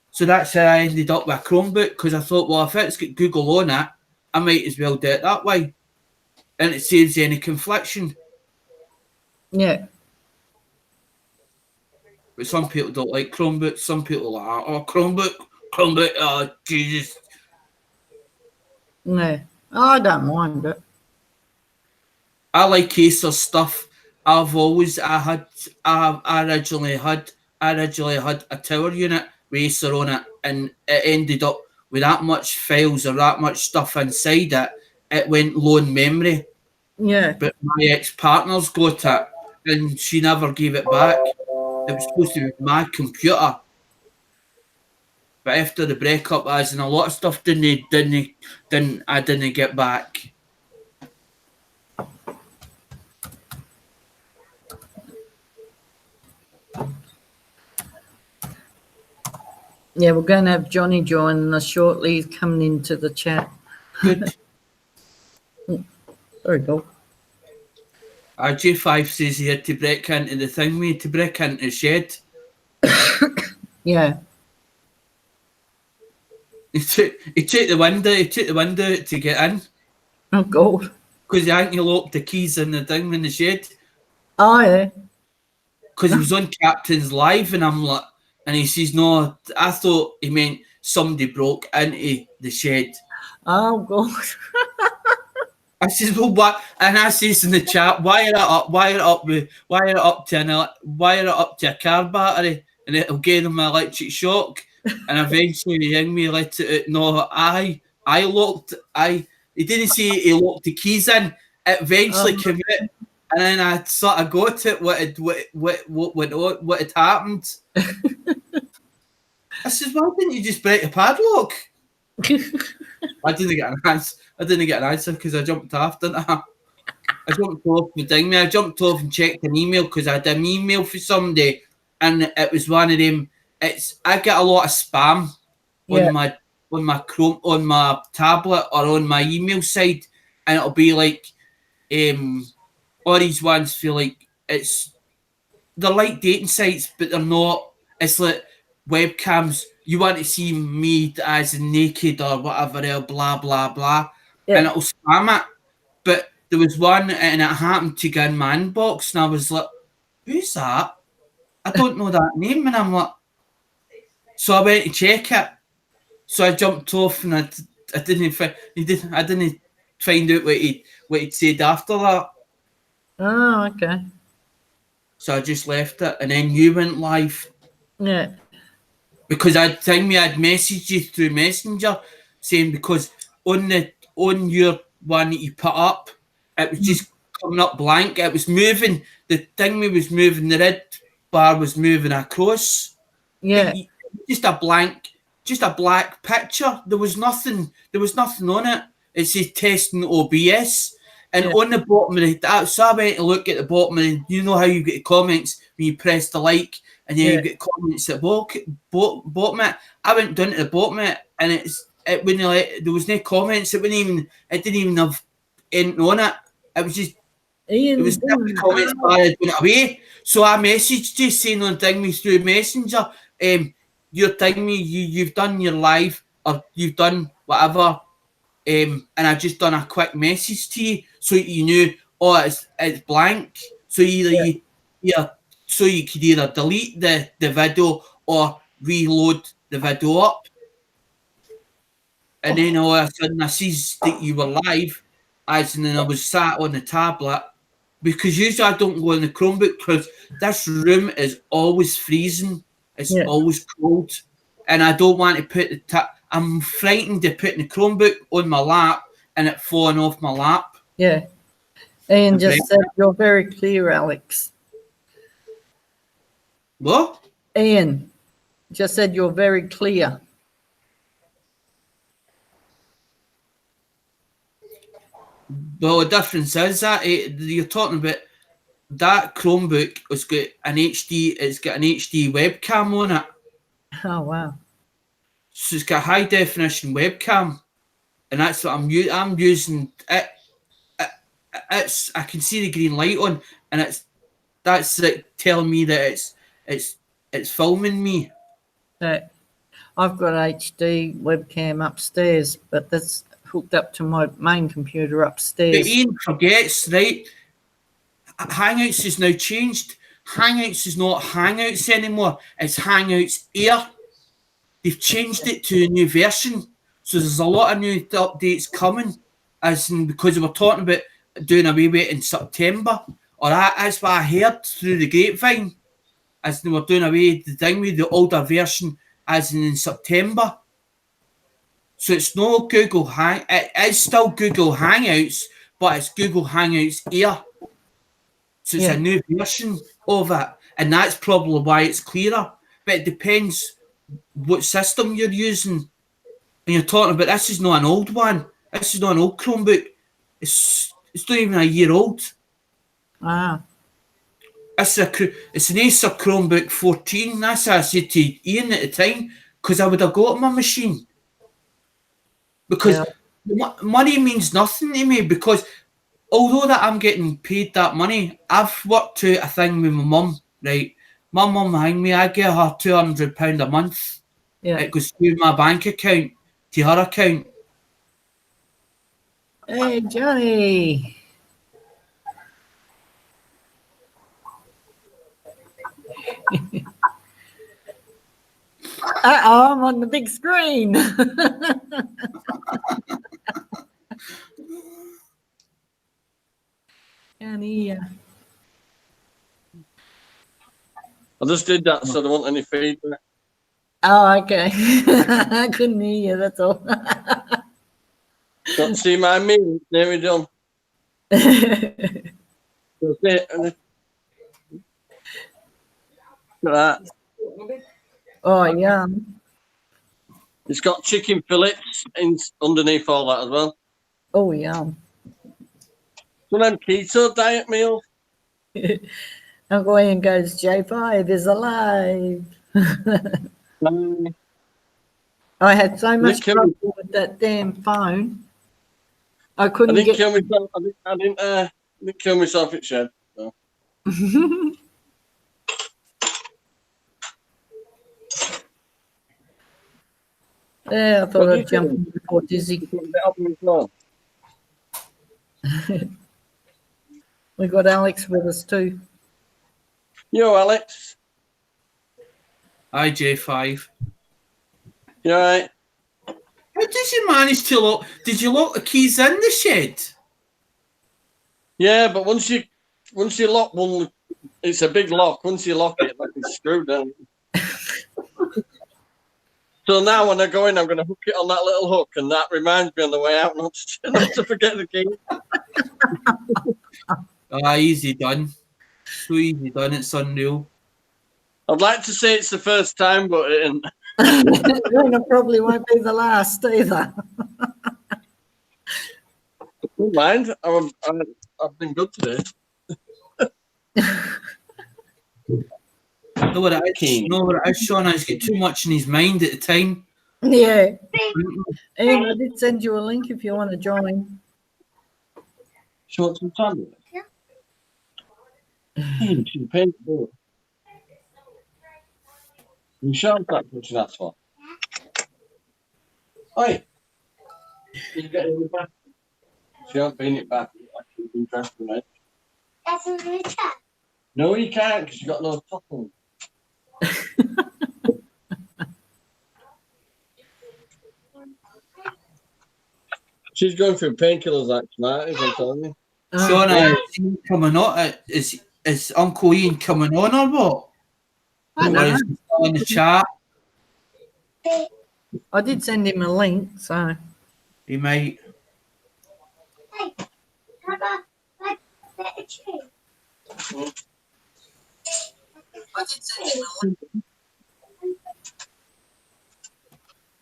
Speaker 3: So that's how I ended up with a Chromebook, because I thought, well, if it's got Google on it, I might as well do it that way, and it saves any confliction.
Speaker 2: yeah.
Speaker 3: But some people don't like Chromebooks. Some people are like, oh, Chromebook, oh Jesus.
Speaker 2: Yeah, I don't mind it.
Speaker 3: I like Acer stuff. I originally had a tower unit with Acer on it, and it ended up with that much files or that much stuff inside it. It went low in memory.
Speaker 2: Yeah,
Speaker 3: But my ex-partner's got it, and she never gave it back. It was supposed to be my computer, but after the breakup, as in a lot of stuff, didn't get back.
Speaker 2: yeah. We're going to have Johnny join us shortly. He's coming into the chat.
Speaker 3: Good.
Speaker 2: Sorry, dog.
Speaker 3: J5 says he had to break into the thing, to break into the shed.
Speaker 2: Yeah.
Speaker 3: He took the window. He took the window out to get in
Speaker 2: Oh God.
Speaker 3: because he hadn't locked the keys in the thing in the shed.
Speaker 2: Oh yeah.
Speaker 3: Because he was on Captain's Live, and I'm like, and he says, "No, I thought he meant somebody broke into the shed."
Speaker 2: Oh God.
Speaker 3: I says, "Well, what?" And I says in the chat, "Wire it up, wire it up to a car battery, and it'll give him an electric shock." And eventually, he rang me, let it out. No, I locked. He didn't say he locked the keys in. It eventually came out, and then I sort of got it. What had happened? I says, "Why didn't you just break the padlock?" I didn't get an answer because I jumped off, didn't I? I jumped off the thing. I jumped off and checked an email because I had an email for somebody, and it was one of them. I get a lot of spam on my Chrome, on my tablet, or on my email side, and it'll be like all these ones feel like they're like dating sites, but they're not. It's like webcams. You want to see me as naked or whatever else, blah blah blah, and it'll spam it. But there was one, and it happened to get in my inbox, and I was like, who's that? I don't know that name. And I'm like, so I went to check it. So I jumped off and I didn't find out what he'd said after that.
Speaker 2: Oh, okay.
Speaker 3: So I just left it, and then you went live
Speaker 2: Yeah.
Speaker 3: because I'd messaged you through Messenger saying because on your one that you put up, it was just coming up blank. It was moving. The thing was moving. The red bar was moving across.
Speaker 2: Yeah.
Speaker 3: Just a black picture. There was nothing on it. It says testing OBS. And
Speaker 2: Yeah.
Speaker 3: on the bottom of that, so I went to look at the bottom, and you know how you get the comments when you press the like, and then you get comments at bottom it. I went down to the bottom it, and it wouldn't there was no comments. It didn't even have anything on it. It was just
Speaker 2: Ian,
Speaker 3: it was the comments bar had went away. So I messaged you saying on thing me through Messenger, you're telling me you've done your live or you've done whatever, and I just done a quick message to you so you knew, oh, it's blank. So you could either delete the video or reload the video up. And then all of a sudden I sees that you were live, as in I was sat on the tablet. Because usually I don't go in the Chromebook because this room is always freezing. It's always cold. And I don't want to put I'm frightened of putting the Chromebook on my lap and it falling off my lap.
Speaker 2: Yeah. Ian just said you're very clear, Alex.
Speaker 3: What?
Speaker 2: Ian just said you're very clear.
Speaker 3: Well, the difference is that you're talking about that Chromebook has got an HD. It's got an HD webcam on it.
Speaker 2: Oh wow!
Speaker 3: So it's got a high definition webcam, and that's what I'm using. It's I can see the green light on, and that's like telling me that it's filming me.
Speaker 2: I've got HD webcam upstairs, but that's hooked up to my main computer upstairs.
Speaker 3: But Ian forgets, right? Hangouts is now changed. Hangouts is not Hangouts anymore. It's Hangouts Air. They've changed it to a new version. So there's a lot of new updates coming, as in because we're talking about doing away with it in September. Or that's what I heard through the grapevine. As in we're doing away the thing with the older version as in September. So it's no Google it is still Google Hangouts, but it's Google Hangouts Air. So it's a new version of it. And that's probably why it's clearer. But it depends what system you're using. And you're talking about this is not an old one. This is not an old Chromebook. It's not even a year old.
Speaker 2: Ah.
Speaker 3: It's an Acer Chromebook 14. That's what I said to Ian at the time, because I would have got my machine. Because money means nothing to me, because although that I'm getting paid that money, I've worked out a thing with my mum, right? My mum behind me, I get her £200 a month.
Speaker 2: Yeah.
Speaker 3: It goes through my bank account to her account.
Speaker 2: Hey, Johnny. I'm on the big screen. Johnny.
Speaker 4: I just did that, so I don't want any feedback.
Speaker 2: Oh, okay. I couldn't hear you, that's all.
Speaker 4: Don't see my meme. There we go. That's it. Look at that.
Speaker 2: Oh, yeah.
Speaker 4: It's got chicken fillets underneath all that as well.
Speaker 2: Oh, yeah.
Speaker 4: Some of them keto diet meals.
Speaker 2: Uncle Ian goes, J5 is alive. I had so much trouble with that damn phone. I couldn't
Speaker 4: I didn't kill myself. I didn't kill myself at shed. No.
Speaker 2: Yeah, I thought I'd jump in before Dizzy. We got Alex with us too.
Speaker 4: Yo, Alex.
Speaker 3: Hi, J5.
Speaker 4: You all right?
Speaker 3: How did you manage to lock? Did you lock the keys in the shed?
Speaker 4: Yeah, but once you lock one, it's a big lock. Once you lock it, like it's screwed down. So now when I go in, I'm going to hook it on that little hook, and that reminds me on the way out not to forget the key.
Speaker 3: Easy done. So easy done. It's unreal.
Speaker 4: I'd like to say it's the first time, but it isn't.
Speaker 2: Then it probably won't be the last either.
Speaker 4: Don't mind. I've been good today.
Speaker 3: Know what it is, Sean? He's got too much in his mind at the time.
Speaker 2: Yeah. Ian, I did send you a link if you want to join.
Speaker 4: You want some time? Yeah. You should paint the door. You sure that's what you asked for? Oi! You get it in the back. She won't paint it back. Like you've been dressed tonight.
Speaker 1: That's a new chat.
Speaker 4: No, you can't because you've got no top on. She's going through painkillers like tonight, I'm telling you.
Speaker 3: Sean, is he coming on? Is Uncle Ian coming on or what?
Speaker 2: I
Speaker 3: Or
Speaker 2: know.
Speaker 3: is he still in the chat?
Speaker 2: I did send him a link, so.
Speaker 3: He might.
Speaker 1: Hey, how about a tree?
Speaker 2: I did send him a link.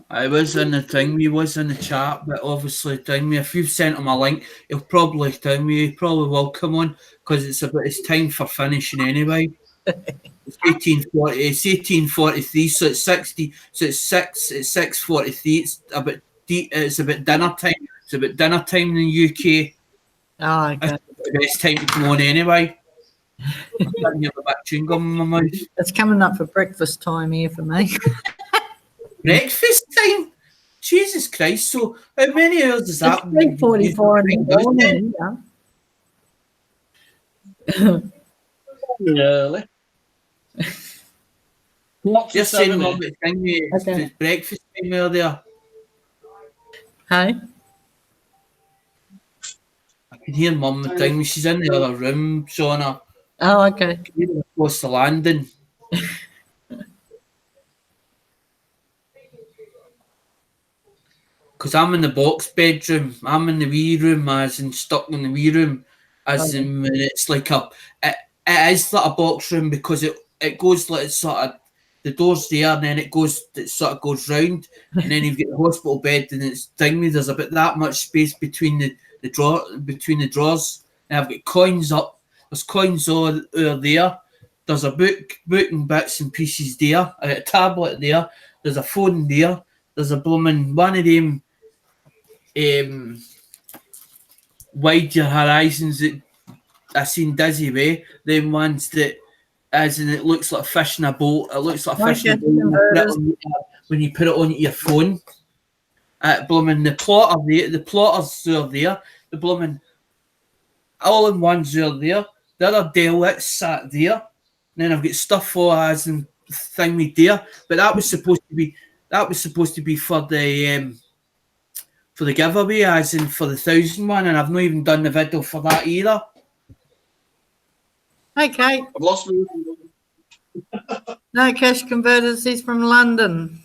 Speaker 3: I was in the thing, he was in the chat, but obviously if you've sent him a link, he'll probably he probably will come on because it's time for finishing anyway. It's 18:43, so it's 60, so it's 6:43. It's about dinner time. It's about dinner time in the UK.
Speaker 2: Oh, okay.
Speaker 3: That's the best time to come on anyway. I'm starting to have a bit of chewing gum in my mouth.
Speaker 2: It's coming up for breakfast time here for me.
Speaker 3: Breakfast time? Jesus Christ! So how many hours is that?
Speaker 2: It's 3:44 in the morning. Yeah.
Speaker 4: Early. What's
Speaker 3: Just
Speaker 4: the
Speaker 3: saying,
Speaker 4: 7
Speaker 3: Mum, it's breakfast time earlier.
Speaker 2: Hey?
Speaker 3: I can hear Mum the thing. She's in the other room, Shauna.
Speaker 2: Oh, okay.
Speaker 3: Across the landing. Because I'm in the box bedroom. I'm in the wee room, as in stuck in the wee room. As in, when it's like it is like a box room because it goes like it's sort of, the door's there and then it sort of goes round. And then you've got the hospital bed and it's thingy. There's about that much space between the drawers. And I've got coins up. There's coins all there. There's a book and bits and pieces there. I got a tablet there. There's a phone there. There's a blooming one of them wide your horizons that I seen Dizzy Way. Them ones that, as in, it looks like a fish in a boat. It looks like a fish in a boat when you put it on your phone. Blooming the plotter there. The plotters are there. The blooming all in ones are there. The other Dale sat there. And then I've got stuff for as in thing with there. But that was supposed to be for the giveaway, as in for the 1,000 one, and I've not even done the video for that either.
Speaker 2: Okay.
Speaker 4: I've lost me.
Speaker 2: No cash converters. He's from London.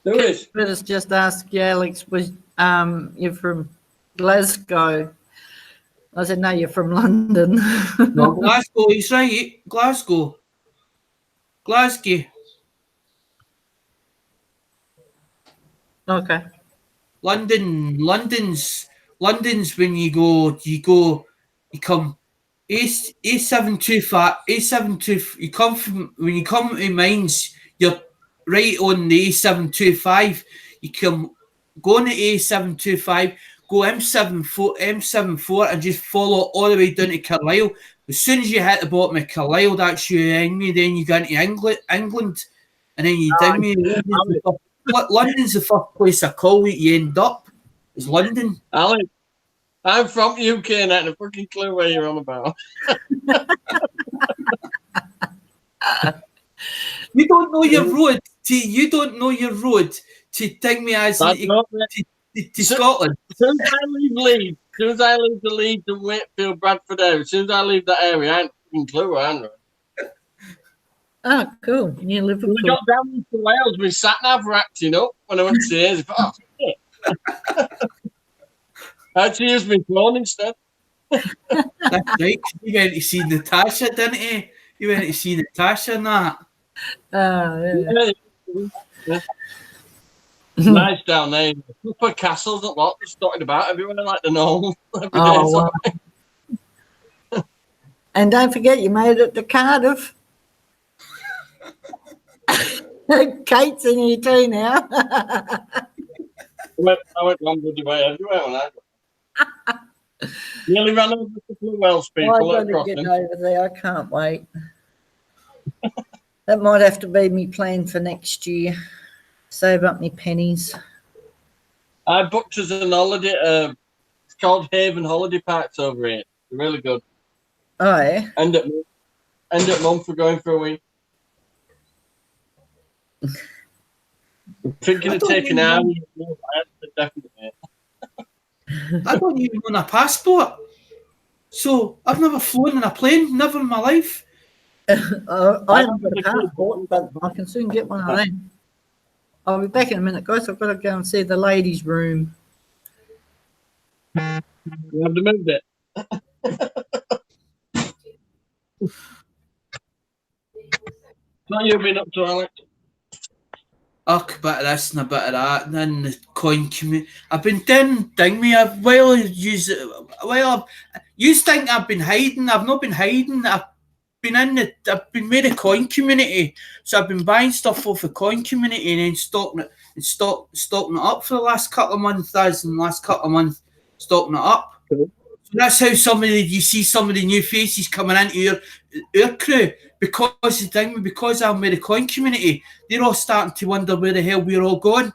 Speaker 4: Who is?
Speaker 2: Converters just asked you, Alex, was you're from Glasgow? I said, no, you're from London.
Speaker 3: No, Glasgow, he's right. Glasgow.
Speaker 2: Okay.
Speaker 3: London's when you come A725, you come from, when you come to Mines, you're right on the A725. You come go on the A725, go M74 and just follow all the way down to Carlisle. As soon as you hit the bottom of Carlisle, that's you anyway, then you go into England, and then you down London's the first place I call it. You end up is London.
Speaker 4: Alex, I'm from UK and I had a fucking clue where you're on about.
Speaker 3: You don't know your road to. You don't know your road to take me as
Speaker 4: I
Speaker 3: to,
Speaker 4: don't know.
Speaker 3: to Scotland.
Speaker 4: As soon as I leave Leeds, as soon as I leave the Leeds and Whitfield, Bradford area, as soon as I leave that area, I ain't fucking clue where I'm from.
Speaker 2: Oh, cool. Near
Speaker 4: When we
Speaker 2: Liverpool.
Speaker 4: got down to Wales, we sat nav were acting up when I went to see his. Oh, shit. I had to use my phone instead.
Speaker 3: That's right. You went to see Natasha, didn't you? You went to see Natasha and that.
Speaker 2: Yeah.
Speaker 4: Yeah. Nice down there. Super castles and what just dotted about everywhere like the normal every day.
Speaker 2: Oh, wow. And don't forget, you made it to Cardiff. Kate's in here too now.
Speaker 4: I went one bloody way everywhere when I got nearly ran over a couple of Welsh people
Speaker 2: I've
Speaker 4: at
Speaker 2: got to get
Speaker 4: crossing.
Speaker 2: over there. I can't wait. That might have to be me plan for next year. Save up me pennies.
Speaker 4: I booked us an holiday. It's called Haven Holiday Parks over here. They're really good.
Speaker 2: Oh, yeah?
Speaker 4: End at month for going for a week. I'm thinking of taking out. Definitely.
Speaker 3: I don't even own a passport. So I've never flown in a plane, never in my life.
Speaker 2: I haven't got a passport, but I can soon get one of them. I'll be back in a minute, guys. I've got to go and see the ladies' room.
Speaker 4: You have to move it. What you been up to, Alex?
Speaker 3: A bit of this and a bit of that, and then the coin community. I've been ding me. I've you think I've been hiding? I've not been hiding. I've been made a coin community, so I've been buying stuff off the coin community and then stocking it up for the last couple of months. Stocking it up.
Speaker 4: Cool.
Speaker 3: So that's how you see some of the new faces coming into your crew because I'm with the coin community. They're all starting to wonder where the hell we're all going.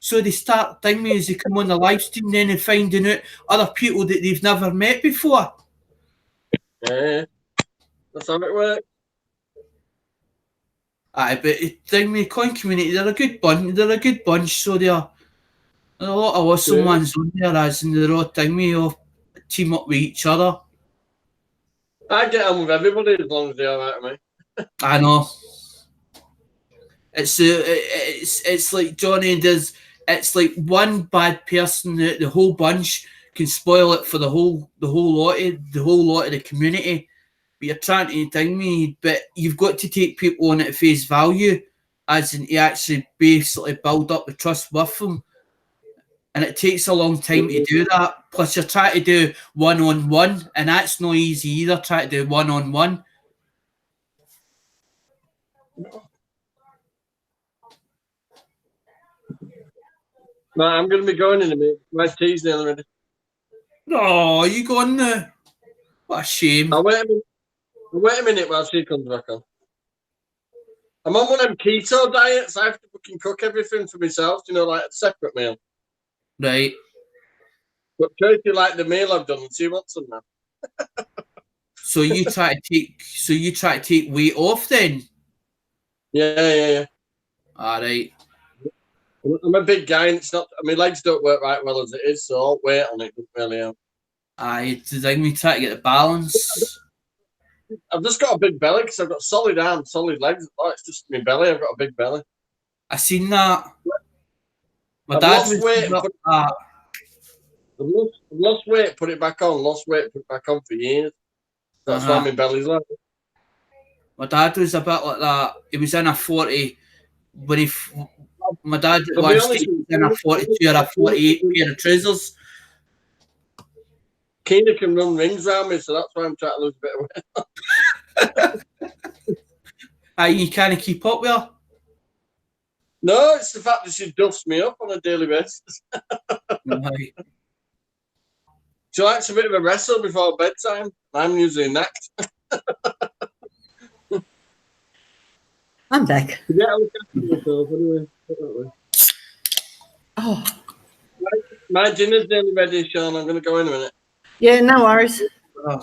Speaker 3: So they start thinking me as they come on the live stream, then they're finding out other people that they've never met before.
Speaker 4: Yeah, that's how it works.
Speaker 3: Aye, but the coin community, they're a good bunch. So there are a lot of awesome ones on there, as in they're all all team up with each other.
Speaker 4: I get on with everybody as long as they're all right with me.
Speaker 3: I know. It's like Johnny does. It's like one bad person, the whole bunch can spoil it for the whole lot of the community. But you're trying to ding me, but you've got to take people on at face value, as in to actually basically build up the trust with them. And it takes a long time to do that. Plus, you're trying to do one-on-one, and that's not easy either. Try to do one-on-one.
Speaker 4: No, I'm going to be going in a minute. My tea's nearly ready.
Speaker 3: Oh, you going now? What a shame.
Speaker 4: I'll wait a minute while she comes back on. I'm on one of them keto diets. I have to fucking cook everything for myself, like a separate meal.
Speaker 3: Right.
Speaker 4: But Tracy liked the meal I've done and she wants some now.
Speaker 3: So you try to take weight off then?
Speaker 4: Yeah.
Speaker 3: All right.
Speaker 4: I'm a big guy and it's not. My legs don't work right well as it is, so all weight on it doesn't really help.
Speaker 3: Aye, we try to get the balance.
Speaker 4: I've just got a big belly because I've got solid arms, solid legs. Oh, it's just my belly. I've got a big belly.
Speaker 3: I seen that. My
Speaker 4: I've
Speaker 3: dad
Speaker 4: lost
Speaker 3: was
Speaker 4: weight.
Speaker 3: up that.
Speaker 4: I've lost weight, put it back on. Lost weight, put it back on for years. That's why my belly's like.
Speaker 3: My dad was a bit like that. He was in a 40 when my dad at one stage was in a 42 or a 48 pair of trousers.
Speaker 4: Keena can run rings around me, so that's why I'm trying to lose a bit of weight.
Speaker 3: Aye, you can't keep up with her?
Speaker 4: No, it's the fact that she duffs me up on a daily basis.
Speaker 3: Aye.
Speaker 4: She likes a bit of a wrestle before bedtime. I'm usually nacked.
Speaker 2: I'm back.
Speaker 4: Yeah, look after yourself anyway.
Speaker 2: Oh,
Speaker 4: My dinner's nearly ready, Sean. I'm going to go in a minute.
Speaker 2: Yeah, no worries.
Speaker 3: Oh,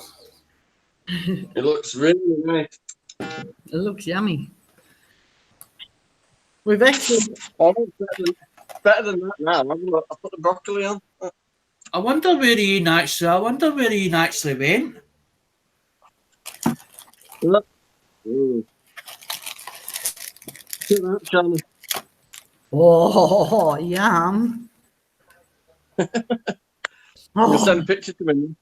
Speaker 4: It looks really nice.
Speaker 2: It looks yummy. We've actually,
Speaker 4: Oh, it's better than that now. I put the broccoli on.
Speaker 3: I wonder where Ian actually went.
Speaker 4: Look. Look at that, Charlie.
Speaker 2: oh, yum.
Speaker 4: You send
Speaker 2: Oh,
Speaker 4: a picture to me.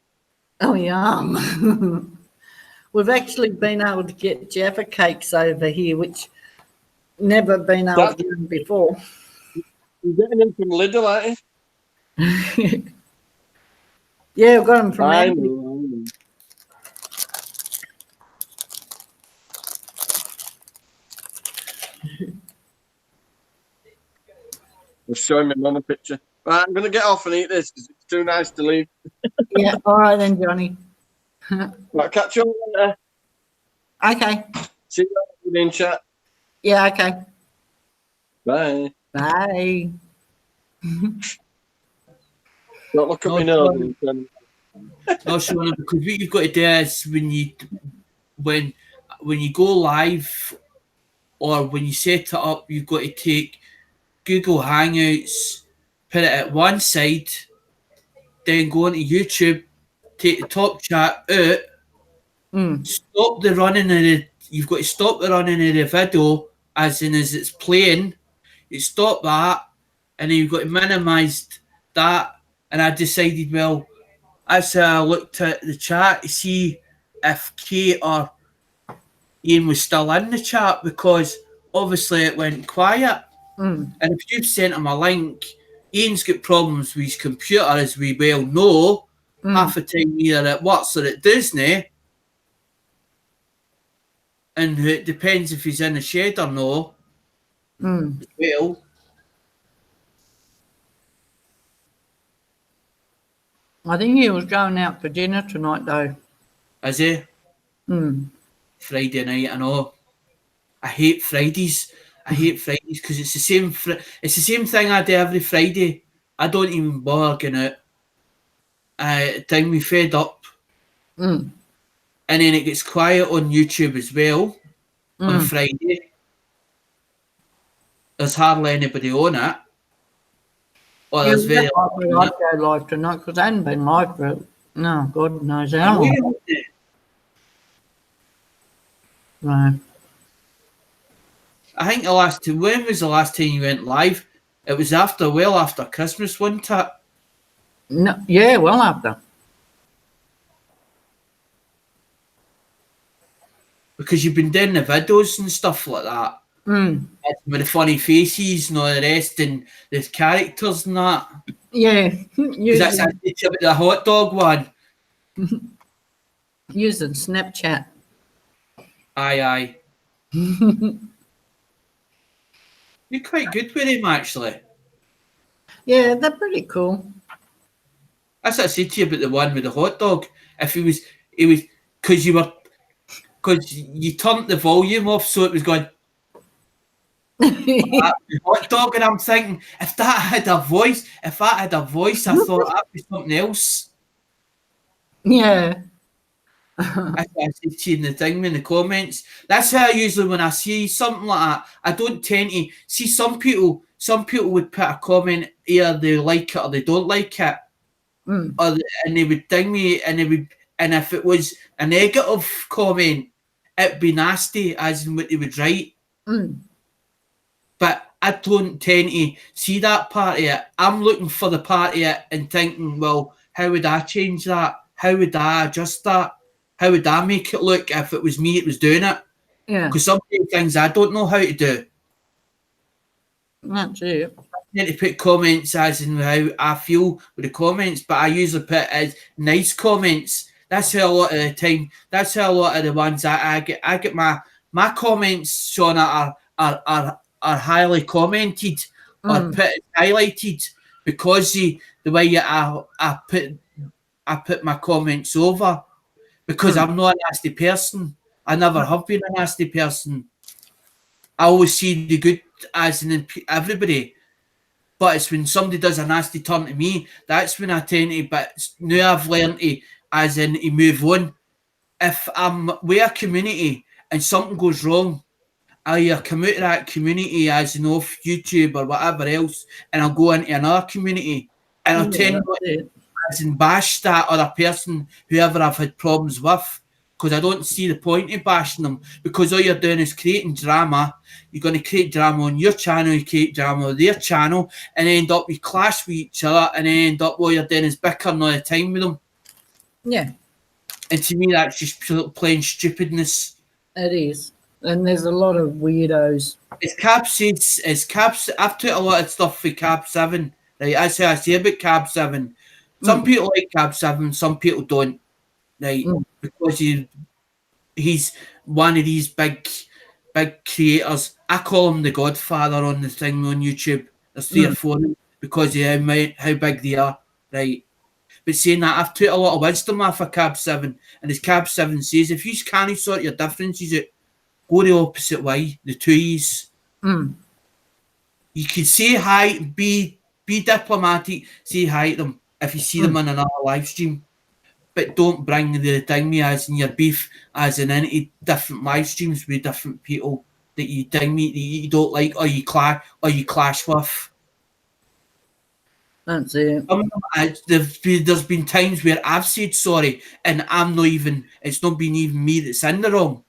Speaker 2: oh, yum. We've actually been able to get Jaffa cakes over here, which never been able to
Speaker 4: That,
Speaker 2: get them before.
Speaker 4: you're getting them from Lidl, aren't you?
Speaker 2: Yeah, I've got them from
Speaker 4: I
Speaker 2: Andy.
Speaker 4: know. I'm showing my mum a picture. Right, I'm going to get off and eat this because it's too nice to leave.
Speaker 2: Yeah, all right then, Johnny.
Speaker 4: Right, catch you all later.
Speaker 2: Okay.
Speaker 4: See you later in chat.
Speaker 2: Yeah, okay.
Speaker 4: Bye.
Speaker 2: Bye.
Speaker 4: Don't look at
Speaker 3: No,
Speaker 4: me nose.
Speaker 3: Sean, no, Sean, because what you've got to do is when you go live or when you set it up, you've got to take Google Hangouts, put it at one side, then go onto YouTube, take the top chat out, stop the running of the. You've got to stop the running of the video as in as it's playing. You stop that, and then you've got to minimise that. And I decided, well, as I looked at the chat to see if Kate or Ian was still in the chat because obviously it went quiet. And if you've sent him a link, Ian's got problems with his computer, as we well know. Half the time either it works or it doesn't. And it depends if he's in the shed or no. As well.
Speaker 2: I think he was going out for dinner tonight, though.
Speaker 3: Is he? Friday night, I know. I hate Fridays. I hate Fridays because it's the same. It's the same thing I do every Friday. I don't even bother going out. Time me fed up, and then it gets quiet on YouTube as well on a Friday. There's hardly anybody on it. Or
Speaker 2: Yeah,
Speaker 3: there's very
Speaker 2: I'd go live tonight because I hadn't been live for, no, God knows how long. Right.
Speaker 3: I think when was the last time you went live? It was well after Christmas, wasn't it?
Speaker 2: No, yeah, well after.
Speaker 3: Because you've been doing the videos and stuff like that. With the funny faces and all the rest and the characters and that.
Speaker 2: Yeah,
Speaker 3: Because that's actually about the hot dog one.
Speaker 2: using Snapchat.
Speaker 3: Aye. You're quite good with him, actually.
Speaker 2: Yeah, they're pretty cool.
Speaker 3: That's what I said to you about the one with the hot dog. If he was, because you turned the volume off so it was going the hot dog, and I'm thinking if that had a voice, I thought that'd be something else.
Speaker 2: Yeah.
Speaker 3: I said to you in the thing in the comments. That's how I usually when I see something like that, I don't tend to see some people. Some people would put a comment either they like it or they don't like it, and they would ding me, and if it was a negative comment, it'd be nasty, as in what they would write. But I don't tend to see that part of it. I'm looking for the part of it and thinking, well, how would I change that? How would I adjust that? How would I make it look if it was me that was doing it?
Speaker 2: Yeah.
Speaker 3: Because some things I don't know how to do.
Speaker 2: That's it.
Speaker 3: I need to put comments as in how I feel with the comments, but I usually put as nice comments. That's how a lot of the time. That's how a lot of the ones I get. I get my comments, Sean, are highly commented or highlighted because the way I put my comments over. Because I'm not a nasty person. I never have been a nasty person. I always see the good as in everybody. But it's when somebody does a nasty turn to me, that's when I tend to, but now I've learned to, as in, to move on. If I'm with a community and something goes wrong, I either come out of that community as you know, off YouTube or whatever else, and I'll go into another community and I'll
Speaker 2: Yeah,
Speaker 3: tend
Speaker 2: that's it.
Speaker 3: as in bash that other person, whoever I've had problems with, because I don't see the point of bashing them, because all you're doing is creating drama. You're going to create drama on your channel, you create drama on their channel, and end up we clash with each other, and then end up all you're doing is bickering all the time with them.
Speaker 2: Yeah,
Speaker 3: And to me, that's just plain stupidness.
Speaker 2: it is. And there's a lot of weirdos.
Speaker 3: It's Caps. I've took a lot of stuff for Cab 7. Right, that's how I say about Cab 7. Some people like Cab 7, some people don't. Right, because he's one of these big creators. I call him the Godfather on the thing on YouTube. There's 3 or 4 because of how big they are. Right. But saying that, I've took a lot of wisdom off of Cab 7. And as Cab 7 says, if you can't sort your differences out, go the opposite way, the 2 E's. You can say hi, be diplomatic, say hi to them if you see them in another live stream. But don't bring the thing me as in your beef as in into different live streams with different people that you ding me that you don't like or you clash with.
Speaker 2: That's it.
Speaker 3: There's been times where I've said sorry and I'm not even, it's not been even me that's in the wrong.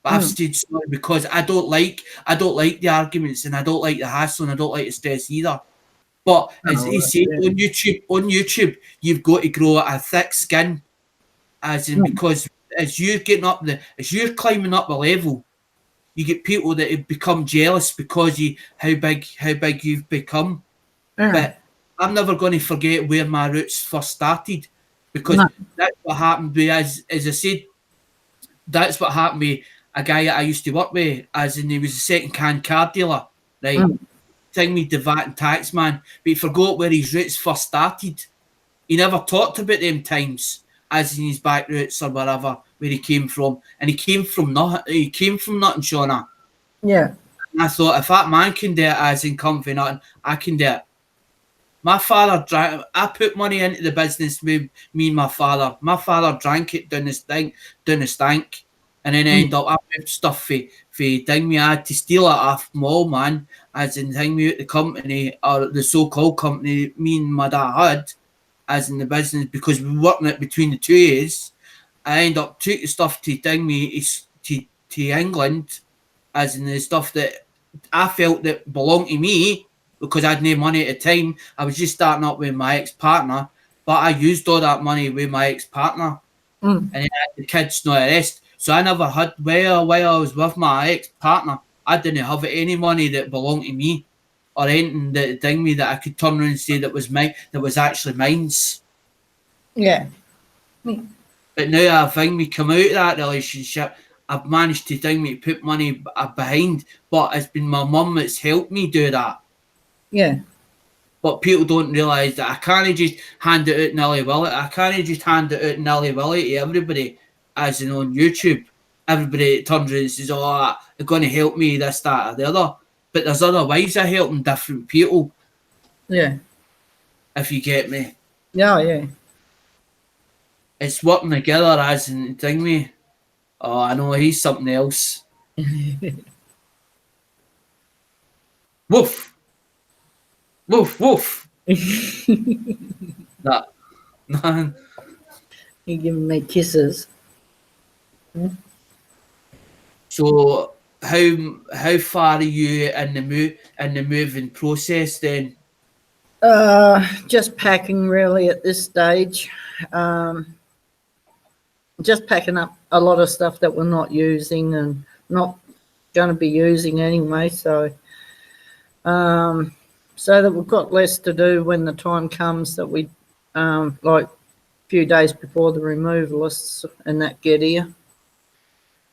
Speaker 3: But I've said sorry because I don't like the arguments and I don't like the hassle and I don't like the stress either. But as he said on YouTube, you've got to grow a thick skin, as in because as you're climbing up the level, you get people that have become jealous because of how big you've become. But I'm never going to forget where my roots first started, because that's what happened with, as I said, that's what happened with a guy that I used to work with, as in he was a second-hand car dealer, right? Thing with the VAT and tax man, but he forgot where his roots first started. He never talked about them times, as in his back roots or wherever, where he came from. And he came from nothing, Shauna.
Speaker 2: Yeah.
Speaker 3: And I thought, if that man can do it as in come for nothing, I can do it. My father drank, I put money into the business with me and my father. My father drank it down the stank, and then end up I moved stuff for thing me. I had to steal it off my old man, as in thing me out the company, or the so-called company me and my dad had, as in the business, because we were working it between the 2 years. I end up took the stuff to thing me to England, as in the stuff that I felt that belonged to me, because I had no money at the time. I was just starting up with my ex-partner, but I used all that money with my ex-partner, and then I had the kids, not the rest. So I never had, while I was with my ex-partner, I didn't have any money that belonged to me, or anything that thing me that I could turn around and say that was mine, that was actually mine's.
Speaker 2: Yeah.
Speaker 3: But now I think we come out of that relationship, I've managed to think me put money behind, but it's been my mum that's helped me do that.
Speaker 2: Yeah.
Speaker 3: But people don't realise that I can't just hand it out nilly-willy. I can't just hand it out nilly-willy to everybody, as in on YouTube. Everybody turns around and says, oh, they're going to help me, this, that, or the other. But there's other ways of helping different people.
Speaker 2: Yeah.
Speaker 3: If you get me.
Speaker 2: Yeah, yeah.
Speaker 3: It's working together, as in thing me. Oh, I know, he's something else. Woof. Woof, woof. That.
Speaker 2: You're giving me kisses.
Speaker 3: So how far are you in the moving process then?
Speaker 2: Just packing really at this stage. Just packing up a lot of stuff that we're not using and not going to be using anyway. So, so that we've got less to do when the time comes that we, like a few days before the removalists and that get here.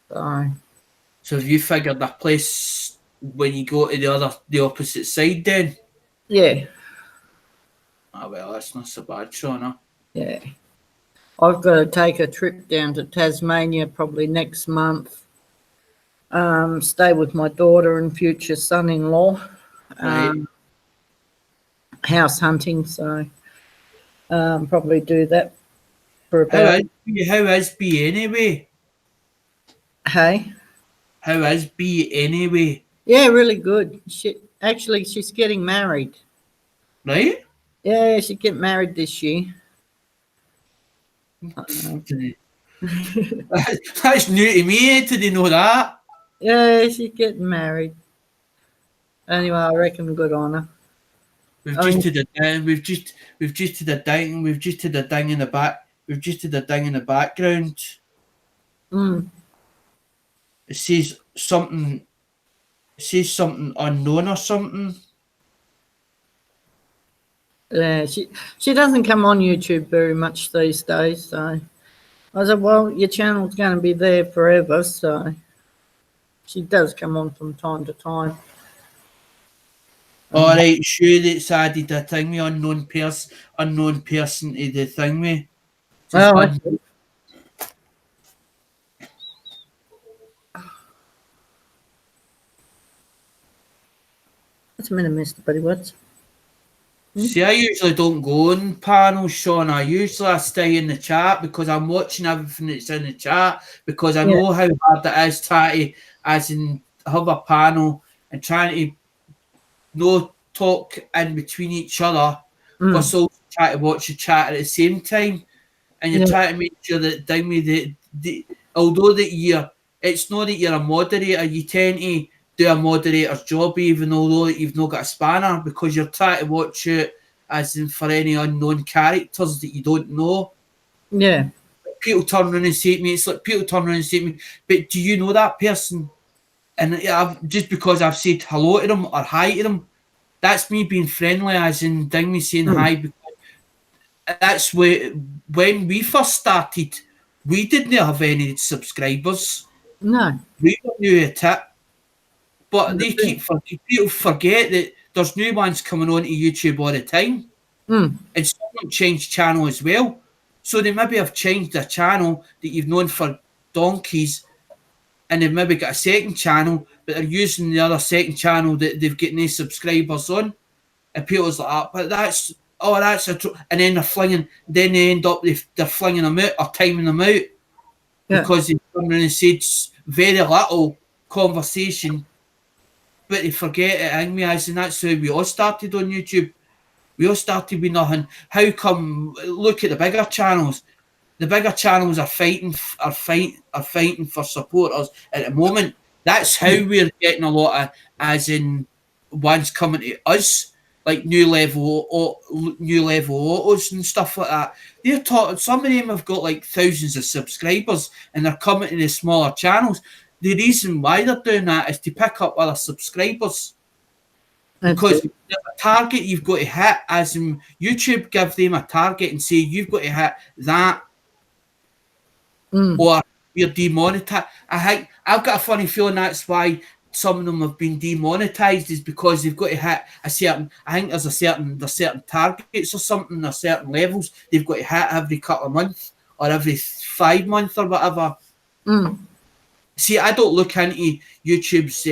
Speaker 3: So have you figured a place when you go to the opposite side then?
Speaker 2: Yeah.
Speaker 3: Ah, well, that's not so bad, Shauna.
Speaker 2: Yeah. I've got to take a trip down to Tasmania probably next month. Stay with my daughter and future son-in-law.
Speaker 3: Right.
Speaker 2: house hunting, so probably do that for
Speaker 3: How
Speaker 2: about.
Speaker 3: is B anyway?
Speaker 2: Hey,
Speaker 3: How is B anyway?
Speaker 2: yeah, really good. She's getting married.
Speaker 3: Right?
Speaker 2: Yeah, she get married this year.
Speaker 3: That's new to me. Did you know that?
Speaker 2: Yeah, she's getting married. Anyway, I reckon good on her.
Speaker 3: We've
Speaker 2: I
Speaker 3: just
Speaker 2: mean,
Speaker 3: to the we've just to the ding we've just to the ding in the back we've just to the ding in the background.
Speaker 2: mm,
Speaker 3: It says something unknown or something.
Speaker 2: yeah, she doesn't come on YouTube very much these days, so I said, well, your channel's going to be there forever, so she does come on from time to time.
Speaker 3: Alright, sure that's added a thing with unknown person to the thing with. Just
Speaker 2: Well, that's a minute, Mr. Buddy Woods.
Speaker 3: See, I usually don't go on panels, Sean. I stay in the chat because I'm watching everything that's in the chat because I
Speaker 2: Yeah.
Speaker 3: know how hard it is trying to, as in, have a panel and trying to no talk in between each other, but
Speaker 2: Mm,
Speaker 3: also try to watch the chat at the same time. And you're
Speaker 2: yeah,
Speaker 3: trying to make sure that down with although that it's not that you're a moderator, you tend to do a moderator's job even although that you've not got a spanner because you're trying to watch it as in for any unknown characters that you don't know.
Speaker 2: yeah,
Speaker 3: People turn around and say to me, it's like people turn around and say to me, but do you know that person? And just because I've said hello to them or hi to them, that's me being friendly as in ding me saying
Speaker 2: mm,
Speaker 3: hi. That's when we first started, we didn't have any subscribers.
Speaker 2: no,
Speaker 3: We were new at it, but
Speaker 2: that's it.
Speaker 3: people forget that there's new ones coming onto YouTube all the time,
Speaker 2: Mm,
Speaker 3: and some of them change channel as well. So they maybe have changed their channel that you've known for donkeys, and they've maybe got a second channel, but they're using the other second channel that they've got no subscribers on. And people's like, but that's and then then they end up they're flinging them out or timing them out
Speaker 2: yeah,
Speaker 3: because they've come in and said very little conversation, but they forget it. And that's how we all started on YouTube. We all started with nothing. How come? Look at the bigger channels. The bigger channels are fighting for supporters at the moment. That's how we're getting a lot of, as in ones coming to us, like new level autos and stuff like that. They're taught some of them have got like thousands of subscribers and they're coming to the smaller channels. The reason why they're doing that is to pick up other subscribers.
Speaker 2: that's
Speaker 3: Because
Speaker 2: it.
Speaker 3: there's a target you've got to hit, as in YouTube give them a target and say you've got to hit that
Speaker 2: Mm,
Speaker 3: or you're demonetized. I think I've got a funny feeling that's why some of them have been demonetized is because they've got to hit a certain. I think there's certain targets or something, or certain levels they've got to hit every couple of months or every 5 months or whatever.
Speaker 2: mm,
Speaker 3: See, I don't look into YouTube's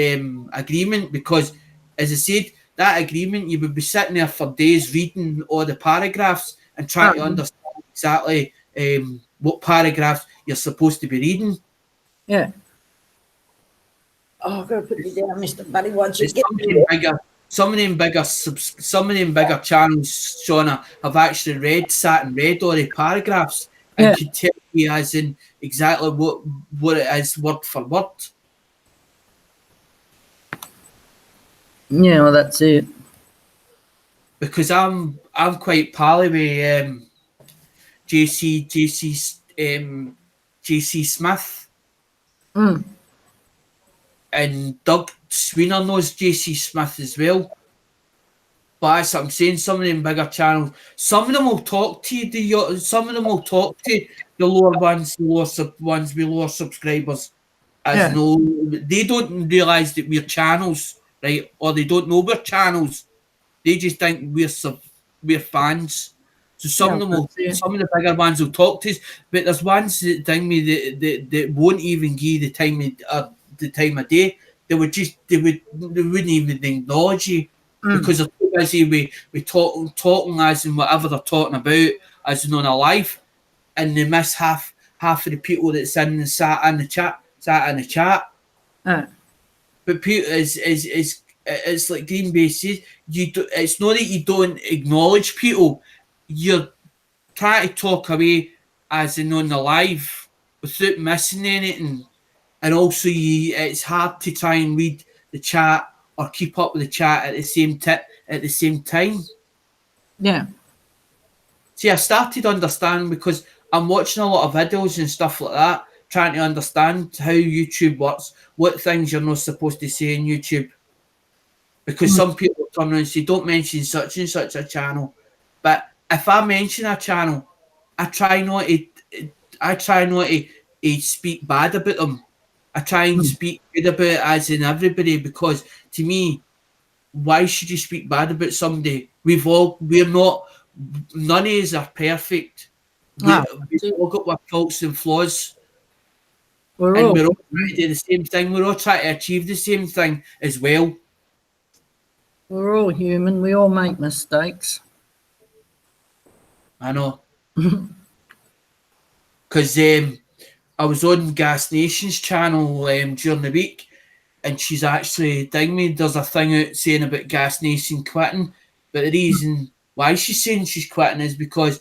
Speaker 3: agreement because, as I said, that agreement you would be sitting there for days reading all the paragraphs and trying to understand exactly what paragraphs you're supposed to be reading.
Speaker 2: yeah. Oh, I've got to put you down, Mr. Buddy, once you
Speaker 3: It's
Speaker 2: get
Speaker 3: some of them bigger channels, Shauna, have actually sat and read all the paragraphs and
Speaker 2: Yeah,
Speaker 3: could tell you as in exactly what it is word for word.
Speaker 2: yeah, well, that's it.
Speaker 3: Because I'm quite pally with JC Smith
Speaker 2: Mm,
Speaker 3: and Doug Sweener knows JC Smith as well. But as I'm saying, some of them bigger channels, some of them will talk to you. Some of them will talk to the lower ones, ones with lower subscribers. As
Speaker 2: yeah,
Speaker 3: no, they don't realise that we're channels, right? Or they don't know we're channels. They just think we're fans. So
Speaker 2: yeah, that's it.
Speaker 3: some of the bigger ones will talk to us, but there's ones that think me that won't even give the time of day. They wouldn't even acknowledge you. because they're too busy with talking as in whatever they're talking about as in on a live, and they miss half of the people that's in the sat in the chat.
Speaker 2: Uh,
Speaker 3: But people is it's like Green Bay says, it's not that you don't acknowledge people, you're trying to talk away as in on the live without missing anything. And also it's hard to try and read the chat or keep up with the chat at the same time.
Speaker 2: yeah.
Speaker 3: See, I started understanding because I'm watching a lot of videos and stuff like that, trying to understand how YouTube works, what things you're not supposed to say in YouTube. Because some people turn around and say, don't mention such and such a channel. But if I mention a channel, I try not to speak bad about them. I try and speak good about it as in everybody, because to me, why should you speak bad about somebody? None of us are perfect.
Speaker 2: Ah,
Speaker 3: We've all got our faults and flaws,
Speaker 2: we're
Speaker 3: and
Speaker 2: all
Speaker 3: we're all trying to do the same thing. We're all trying to achieve the same thing as well.
Speaker 2: we're all human. We all make mistakes.
Speaker 3: I know. Because I was on Gas Nation's channel during the week, and she's actually ding me. There's a thing out saying about Gas Nation quitting, but the reason why she's saying she's quitting is because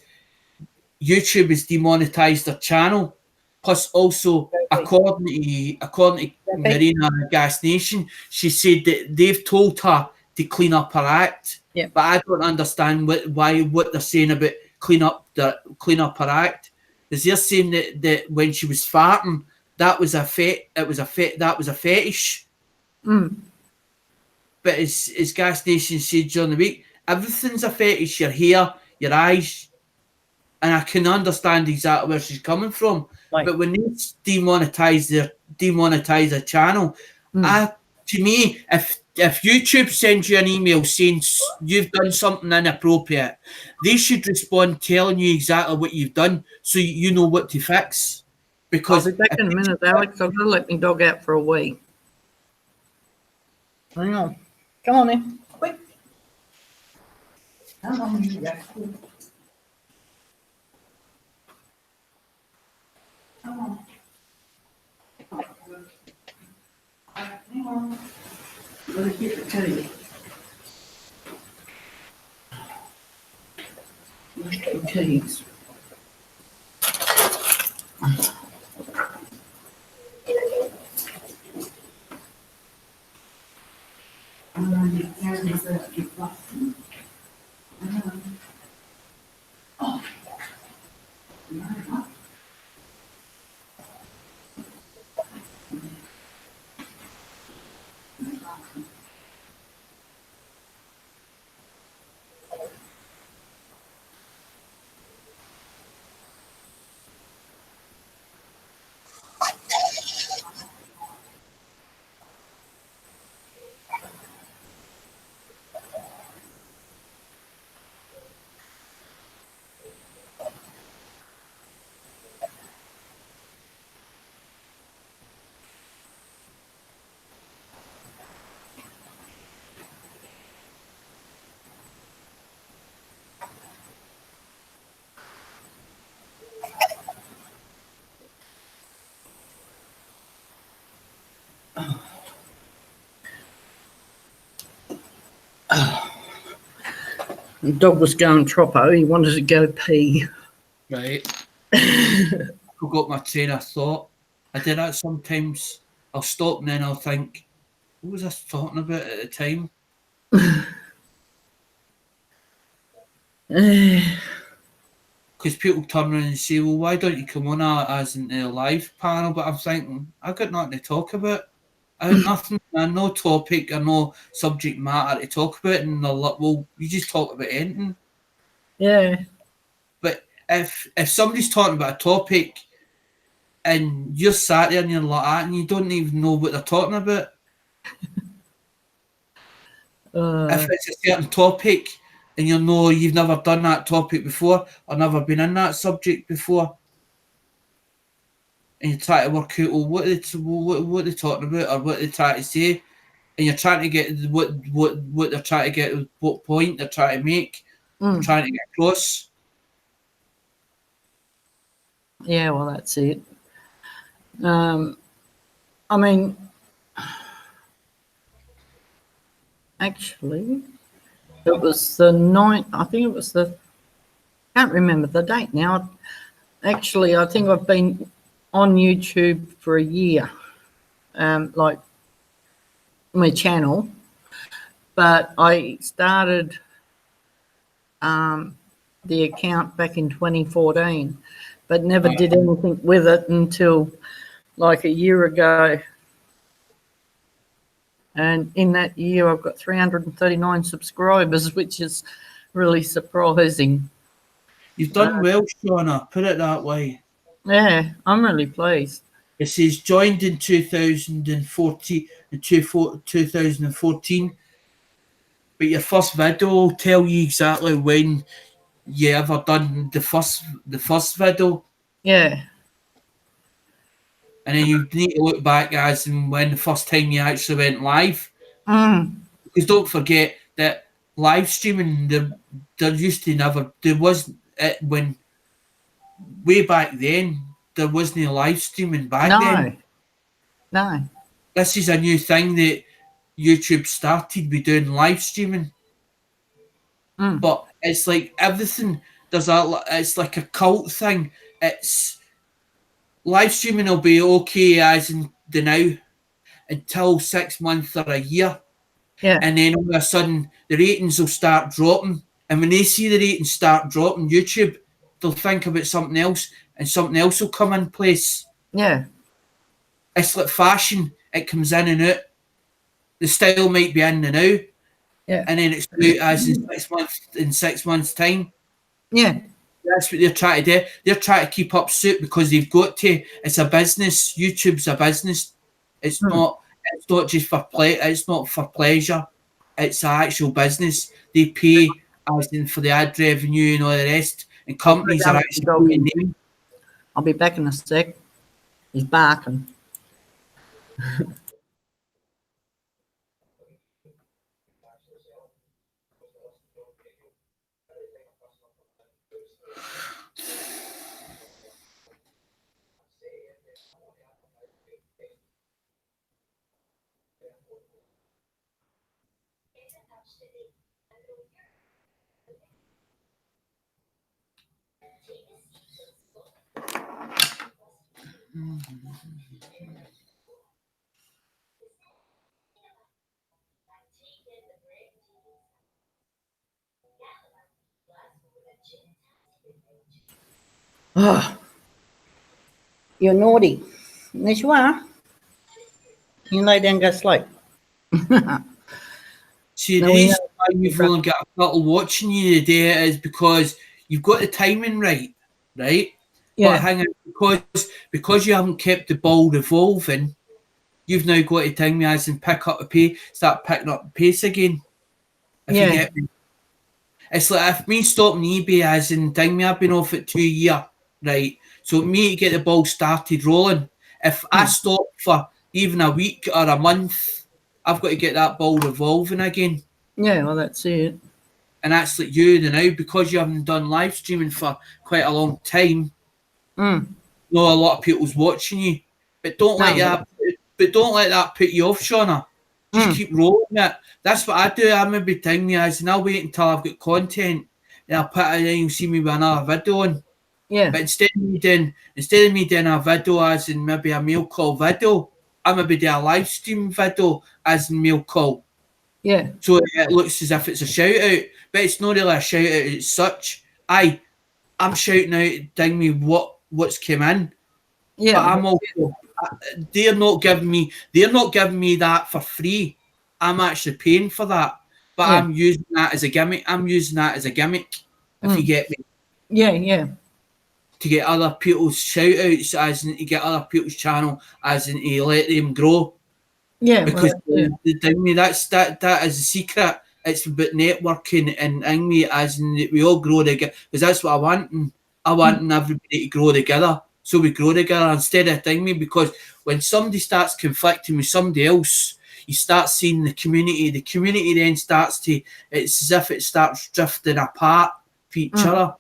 Speaker 3: YouTube has demonetized their channel. Plus, also according to Marina Gas Nation, she said that they've told her to clean up her act.
Speaker 2: Yeah.
Speaker 3: But I don't understand what they're saying about clean up her act. Because they're saying that when she was farting, that was a fetish.
Speaker 2: Mm.
Speaker 3: But as Gas Nation said during the week, everything's a fetish. Your hair, your eyes, and I can understand exactly where she's coming from.
Speaker 2: Right.
Speaker 3: But when they demonetize a channel, to me, if YouTube sends you an email saying you've done something inappropriate, they should respond telling you exactly what you've done so you know what to fix. Because
Speaker 2: I'll be back in a minute, Alex. I've got to let my dog out for a wee. Hang on. Come on in. Quick. Come on, you rascal. Come on. Hang on. Let me get it to you. Keys. The dog was going troppo. He wanted to go pee.
Speaker 3: right, I forgot my train of thought. I do that sometimes. I'll stop and then I'll think, what was I talking about at the time? Because people turn around and say, well, why don't you come on as in the live panel? But I'm thinking, I got nothing to talk about. I got nothing, no topic or no subject matter to talk about. And they're like, well, you just talk about anything.
Speaker 2: Yeah.
Speaker 3: But if somebody's talking about a topic and you're sat there and you're like that and you don't even know what they're talking about, if it's a certain topic and you know you've never done that topic before or never been in that subject before, and you try to work out, well, what are they talking about or what they try to say, and you're trying to get what they're trying to get, what point they're trying to make, trying to get across.
Speaker 2: Yeah, well, that's it. I mean, actually, it was the 9th. I think it was the. Can't remember the date now. Actually, I think I've been on YouTube for a year, like my channel, but I started the account back in 2014, but never did anything with it until like a year ago. And in that year, I've got 339 subscribers, which is really surprising.
Speaker 3: You've done well, Shauna, put it that way.
Speaker 2: Yeah, I'm really pleased.
Speaker 3: It says joined in 2014, 2014, but your first video will tell you exactly when you ever done the first video,
Speaker 2: Yeah.
Speaker 3: and then you need to look back as in when the first time you actually went live. Because don't forget that live streaming, there used to there wasn't it when way back then. There wasn't live streaming back then.
Speaker 2: No.
Speaker 3: This is a new thing that YouTube started with doing live streaming. But it's like everything. It's like a cult thing. It's live streaming will be okay as in the now until 6 months or a year.
Speaker 2: Yeah.
Speaker 3: And then all of a sudden the ratings will start dropping. And when they see the ratings start dropping, YouTube, they'll think about something else, and something else will come in place.
Speaker 2: Yeah.
Speaker 3: It's like fashion, it comes in and out. The style might be in and out.
Speaker 2: Yeah.
Speaker 3: And then it's out as in 6 months' time.
Speaker 2: Yeah.
Speaker 3: That's what they're trying to do. They're trying to keep up suit because they've got to. It's a business. YouTube's a business. It's not just for play. It's not for pleasure. It's an actual business. They pay as in for the ad revenue and all the rest. And companies are actually paying them.
Speaker 2: I'll be back in a sec. He's barking. Oh, you're naughty. Yes, you are. You lay down and go sleep.
Speaker 3: See,
Speaker 2: No,
Speaker 3: the
Speaker 2: we
Speaker 3: reason
Speaker 2: know.
Speaker 3: why you've only got a couple watching you today is because you've got the timing right?
Speaker 2: Yeah.
Speaker 3: But hang on, because you haven't kept the ball revolving, you've now got to time me as and pick up the pace, start picking up the pace again. If you get me. It's like if me stopping eBay as in thing me, I've been off it 2 years, right? So me to get the ball started rolling. If I stop for even a week or a month, I've got to get that ball revolving again.
Speaker 2: Yeah, well, that's it.
Speaker 3: And that's like you now, because you haven't done live streaming for quite a long time. Not a lot of people's watching you, but don't let that put you off, Shauna. Just keep rolling it. That's what I do. I maybe time me as, and I'll wait until I've got content, and I'll put it in. You'll see me with another video on.
Speaker 2: Yeah.
Speaker 3: But instead of me doing a video as in maybe a mail call video, I maybe do a live stream video as in mail call.
Speaker 2: Yeah.
Speaker 3: So it looks as if it's a shout out, but it's not really a shout out as such. I'm shouting out, ding me what's come in.
Speaker 2: Yeah.
Speaker 3: But I'm also, they're not giving me that for free. I'm actually paying for that. But I'm using that as a gimmick. If you get me.
Speaker 2: Yeah.
Speaker 3: To get other people's shout outs, as in to get other people's channel, as in to let them grow.
Speaker 2: Yeah.
Speaker 3: Because the thing that is a secret. It's about networking and me as in that we all grow together, because that's what I want. And I want everybody to grow together, so we grow together instead of thing me. Because when somebody starts conflicting with somebody else, you start seeing the community then starts to, it's as if it starts drifting apart for each other.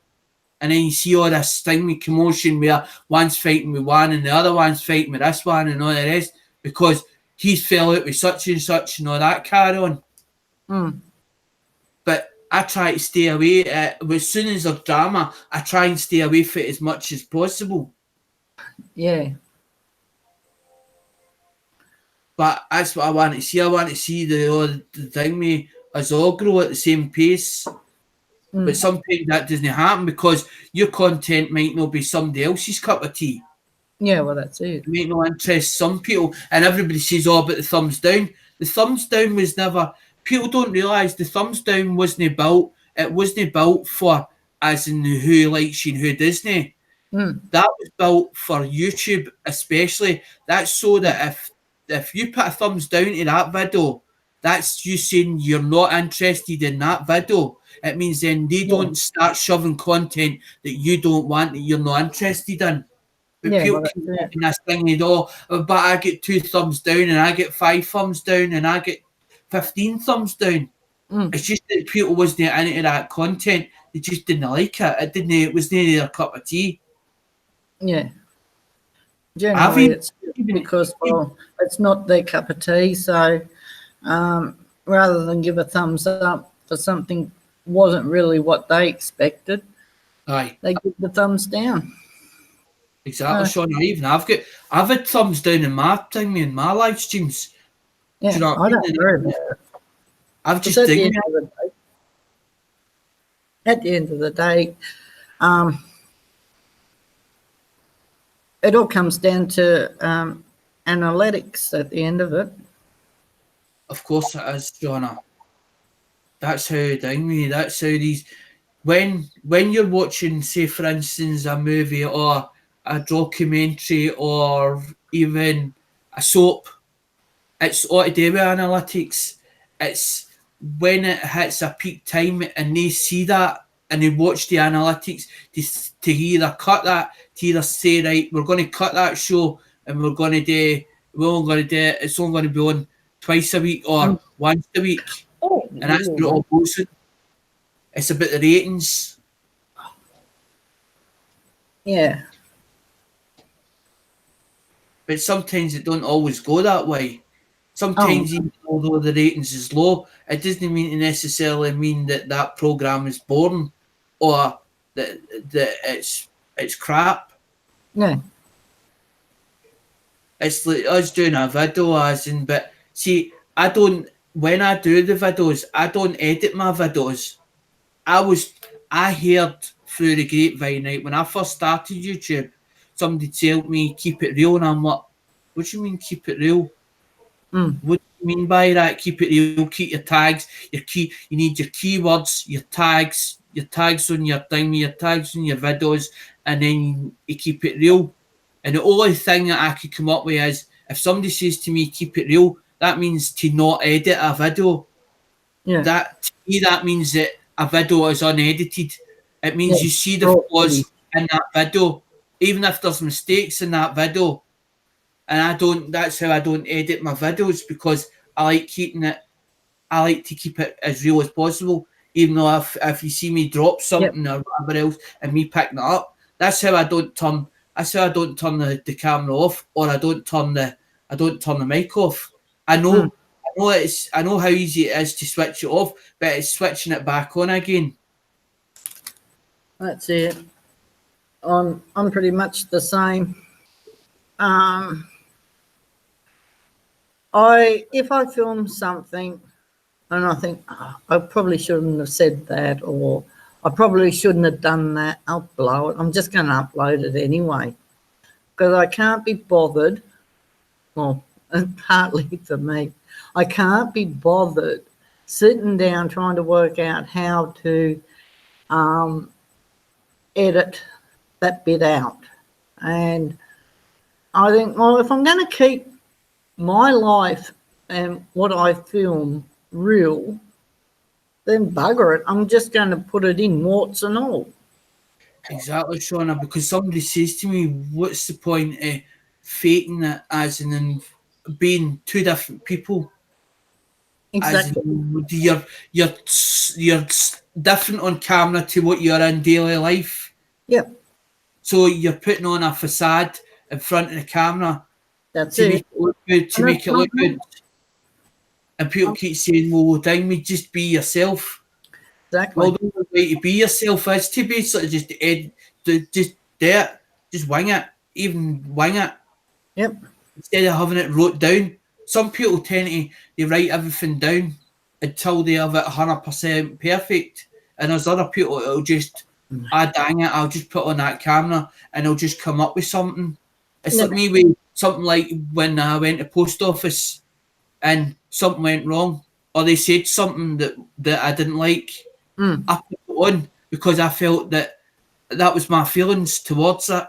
Speaker 3: And then you see all this thing with commotion where one's fighting with one and the other one's fighting with this one and all the rest because he's fell out with such and all that carry on. But I try to stay away. As soon as there's drama, I try and stay away from it as much as possible.
Speaker 2: Yeah.
Speaker 3: But that's what I want to see. I want to see the thing me us all grow at the same pace. But sometimes that doesn't happen because your content might not be somebody else's cup of tea.
Speaker 2: Yeah, well, that's it.
Speaker 3: It might not interest some people. And everybody says, oh, but the thumbs down. The thumbs down was never... People don't realise the thumbs down wasn't built. It wasn't built for as in who likes you and who doesn't. That was built for YouTube especially. That's so that if you put a thumbs down to that video, that's you saying you're not interested in that video. It means then they don't start shoving content that you don't want, that you're not interested in. But people keep making this thing, but I get 2 thumbs down and I get 5 thumbs down and I get 15 thumbs down. It's just that people wasn't into that content. They just didn't like it. It wasn't their cup of tea.
Speaker 2: Yeah. Generally, it's because, well, it's not their cup of tea. So rather than give a thumbs up for something wasn't really what they expected,
Speaker 3: they
Speaker 2: give the thumbs down.
Speaker 3: Exactly, Sean. I've had thumbs down in my thing, in my live streams.
Speaker 2: Yeah,
Speaker 3: do you know
Speaker 2: I don't worry about it.
Speaker 3: I've just
Speaker 2: at the end of the day, it all comes down to analytics at the end of it.
Speaker 3: Of course it is, Johnna. That's how that's how these when you're watching, say for instance, a movie or a documentary or even a soap, it's all to do with analytics. It's when it hits a peak time and they see that and they watch the analytics to either cut that, to either say, right, we're going to cut that show and we're only going to do it, it's only going to be on twice a week or once a week. And that's what it all goes in. It's about the ratings.
Speaker 2: Yeah.
Speaker 3: But sometimes it don't always go that way. Sometimes, even although the ratings is low, it doesn't necessarily mean that program is boring or that it's crap.
Speaker 2: No.
Speaker 3: It's like us doing a video, but see, when I do the videos, I don't edit my videos. I heard through the grapevine, right, when I first started YouTube, somebody told me keep it real, and I'm like, what do you mean keep it real? What do you mean by that? Keep it real, keep your tags, you need your keywords, your tags on your thing, your tags on your videos, and then you keep it real. And the only thing that I could come up with is if somebody says to me keep it real, that means to not edit a video.
Speaker 2: Yeah.
Speaker 3: That means that a video is unedited. It means you see the flaws in that video, even if there's mistakes in that video. And that's how I don't edit my videos, because I like to keep it as real as possible, even though if you see me drop something or whatever else and me picking it up, that's how I don't turn the camera off, or I don't turn the mic off. I know how easy it is to switch it off, but it's switching it back on again.
Speaker 2: That's it. I'm pretty much the same. If I film something and I think I probably shouldn't have said that, or I probably shouldn't have done that, I'll blow it. I'm just going to upload it anyway, because I can't be bothered. Well, partly for me, I can't be bothered sitting down trying to work out how to edit that bit out. And I think, well, if I'm going to keep my life and what I film real, then bugger it. I'm just going to put it in, warts and all.
Speaker 3: Exactly, Shauna, because somebody says to me, what's the point of faking it as in being two different people?
Speaker 2: Exactly.
Speaker 3: You're different on camera to what you're in daily life.
Speaker 2: Yep.
Speaker 3: So you're putting on a facade in front of the camera
Speaker 2: That's
Speaker 3: to
Speaker 2: it.
Speaker 3: make it look good,
Speaker 2: And that's not
Speaker 3: good. And people keep saying, well, dang me, just be yourself.
Speaker 2: exactly.
Speaker 3: Well, the only way to be yourself is to basically just just do it, just wing it, even wing it.
Speaker 2: Yep.
Speaker 3: Instead of having it wrote down. Some people tend to they write everything down until they have it 100% perfect. And there's other people that'll just, dang it, I'll just put on that camera and I'll just come up with something. It's
Speaker 2: Yeah.
Speaker 3: like me with something like when I went to post office and something went wrong, or they said something that I didn't like.
Speaker 2: Mm.
Speaker 3: I put it on because I felt that was my feelings towards it.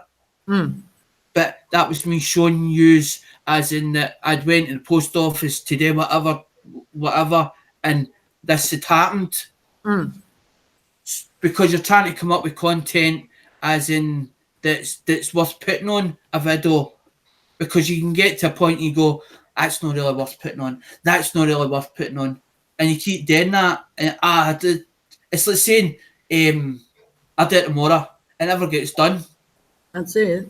Speaker 2: Mm.
Speaker 3: But that was me showing yous as in that I'd went to the post office to do whatever, and this had happened.
Speaker 2: Mm.
Speaker 3: Because you're trying to come up with content as in that's worth putting on a video, because you can get to a point you go, that's not really worth putting on. That's not really worth putting on, and you keep doing that. And it's like saying, I do it tomorrow. It never gets done.
Speaker 2: That's it.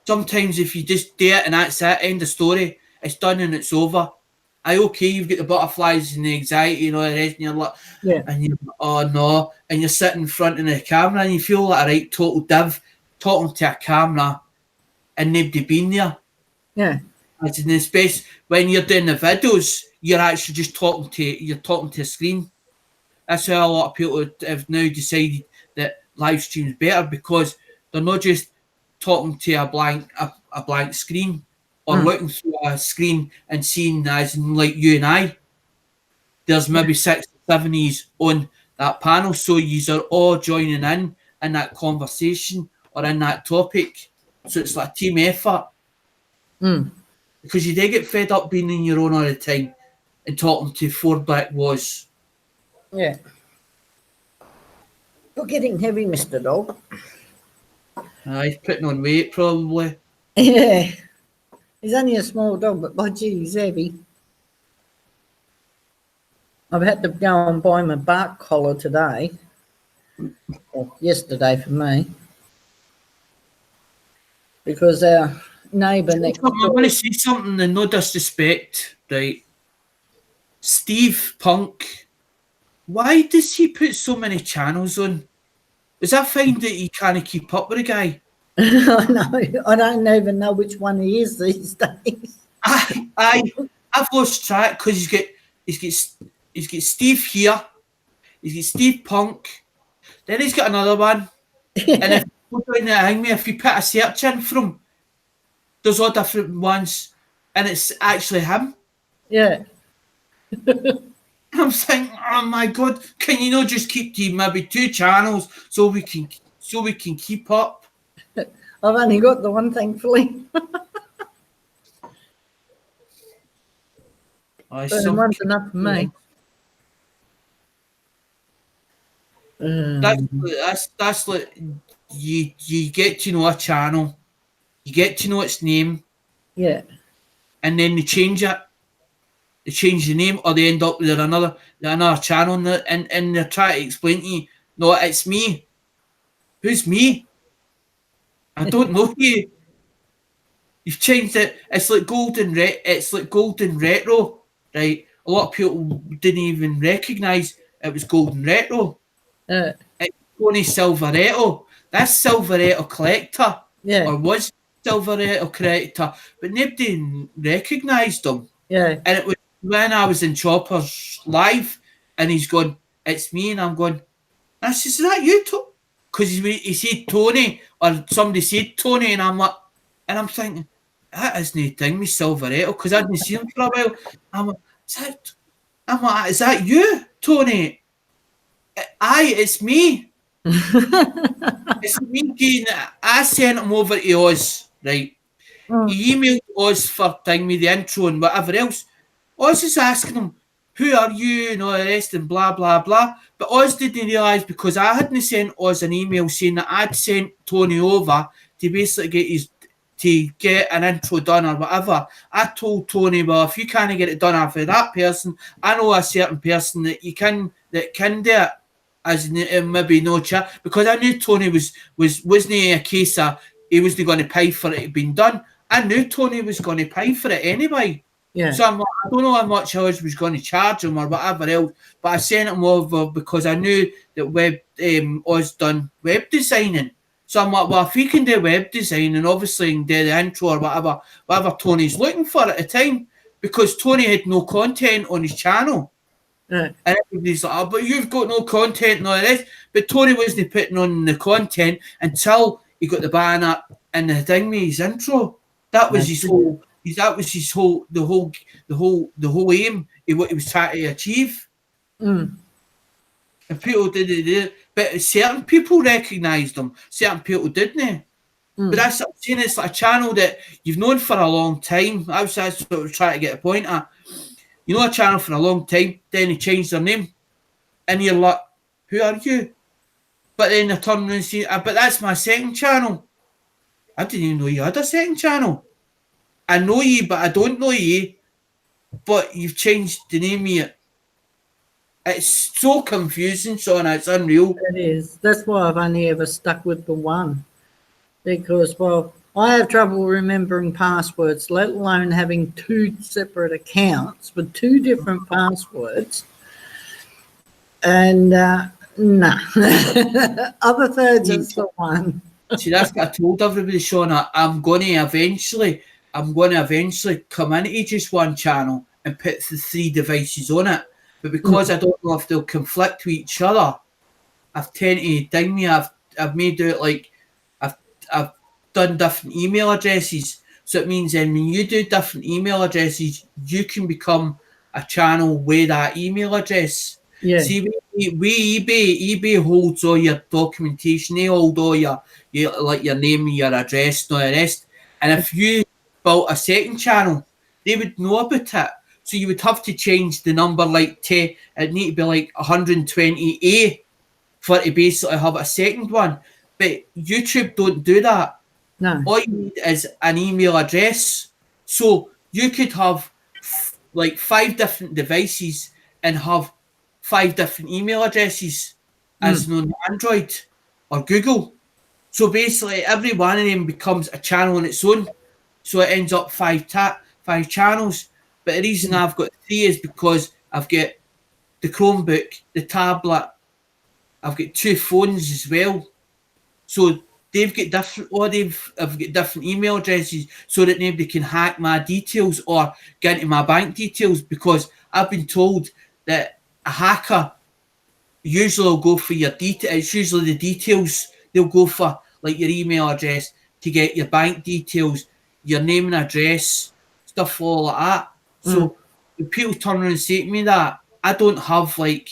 Speaker 3: Sometimes if you just do it and that's it, end of story, it's done and it's over. Okay, you've got the butterflies and the anxiety and all the rest, and you're like,
Speaker 2: Yeah.
Speaker 3: and you're like, oh no, and you're sitting in front of the camera and you feel like a right total div talking to a camera and nobody being there.
Speaker 2: Yeah.
Speaker 3: As in the space when you're doing the videos, you're actually just talking to a screen. That's why a lot of people have now decided that live stream's better, because they're not just talking to a blank screen or looking through a screen and seeing as in like you and I. There's maybe 6 or 7 on that panel, so you are all joining in that conversation or in that topic. So it's like a team effort.
Speaker 2: Mm.
Speaker 3: Because you do get fed up being in your own all the time and talking to 4 black walls.
Speaker 2: Yeah. You're getting heavy, Mr. Dog.
Speaker 3: He's putting on weight probably.
Speaker 2: Yeah. He's only a small dog, but by gee, he's heavy. I've had to go and buy him a bark collar today. Or yesterday for me. Because our neighbour next
Speaker 3: I'm
Speaker 2: door...
Speaker 3: going to say something, and no disrespect, right? Steve Punk, why does he put so many channels on? Does I find that he can't keep up with the guy?
Speaker 2: I know. I don't even know which one he is these days.
Speaker 3: I've lost track, because he's got Steve here, he's got Steve Punk, then he's got another one, and if you go down the thing, if you put a search in for him, there's all different ones, and it's actually him.
Speaker 2: Yeah.
Speaker 3: I'm thinking, oh my god, can you not just keep to maybe 2 channels so we can keep up?
Speaker 2: I've only got the one, thankfully. So one's enough for me.
Speaker 3: That's like you get to know a channel, you get to know its name,
Speaker 2: Yeah.
Speaker 3: and then they change it. They change the name, or they end up with another channel, and they're trying to explain to you, no, it's me. Who's me? I don't know you. You've changed it. It's like golden retro, right? A lot of people didn't even recognise it was golden retro. It's Tony Silveretto. That's Silveretto Collector,
Speaker 2: Yeah.
Speaker 3: or was Silveretto Collector, but nobody recognised him.
Speaker 2: Yeah.
Speaker 3: And it was when I was in Choppers live, and he's gone, it's me, and I'm going, I said, is that you, Tony? Because he said Tony, or somebody said Tony, and I'm like, and I'm thinking, that isn't a thing with Silveretto, because I hadn't seen him for a while. I'm like, is that you, Tony? Aye, it's me. It's me, Dean. I sent him over to Oz, right? He emailed Oz for thing with the intro and whatever else. Oz is asking him, who are you, and all the rest, and blah, blah, blah. But Oz didn't realise, because I hadn't sent Oz an email saying that I'd sent Tony over to basically to get an intro done or whatever, I told Tony, well, if you can't get it done after that person, I know a certain person that can do it, as maybe no chat, because I knew Tony wasn't a case of he wasn't going to pay for it being done. I knew Tony was going to pay for it anyway.
Speaker 2: Yeah.
Speaker 3: So I'm like, I don't know how much I was going to charge him or whatever else, but I sent him over because I knew that Oz done web designing. So I'm like, well, if he can do web design and obviously can do the intro or whatever Tony's looking for at the time, because Tony had no content on his channel.
Speaker 2: Yeah.
Speaker 3: And everybody's like, oh, but you've got no content and all this. But Tony wasn't putting on the content until he got the banner and the thing with his intro. That was his whole. That was his whole. The whole aim of what he was trying to achieve.
Speaker 2: Mm.
Speaker 3: And people did it, but certain people recognised him. Certain people didn't. But that's what I'm saying. It's like a channel that you've known for a long time. That's what I was trying to get a point at. You know a channel for a long time, then they change their name, and you're like, who are you? But then they turn around and say, but that's my second channel. I didn't even know you had a second channel. I know you, but I don't know you. But you've changed the name of it. It's so confusing, Sean. It's unreal.
Speaker 2: It is. That's why I've only ever stuck with the one. Because, well, I have trouble remembering passwords, let alone having two separate accounts with two different passwords. And, no. Other thirds is the one.
Speaker 3: See, that's what I told everybody, Sean. I'm going to eventually come into just one channel and put the 3 devices on it. But because I don't know if they'll conflict with each other, I've tended to ding me. I've made out like I've done different email addresses. So it means then when you do different email addresses, you can become a channel with that email address.
Speaker 2: Yeah.
Speaker 3: See, eBay holds all your documentation. They hold all your like your name, your address, and all the rest. And if you built a second channel, they would know about it. So you would have to change the number like to, it need to be like 120A for to basically have a second one. But YouTube don't do that.
Speaker 2: No.
Speaker 3: All you need is an email address. So you could have like 5 different devices and have 5 different email addresses as on Android or Google. So basically every one of them becomes a channel on its own. So it ends up 5 channels. But the reason I've got 3 is because I've got the Chromebook, the tablet, I've got 2 phones as well. So they've got I've got different email addresses so that nobody can hack my details or get into my bank details, because I've been told that a hacker usually will go for your details. It's usually the details they'll go for, like your email address, to get your bank details, your name and address, stuff all like that. So when people turn around and say to me that, I don't have like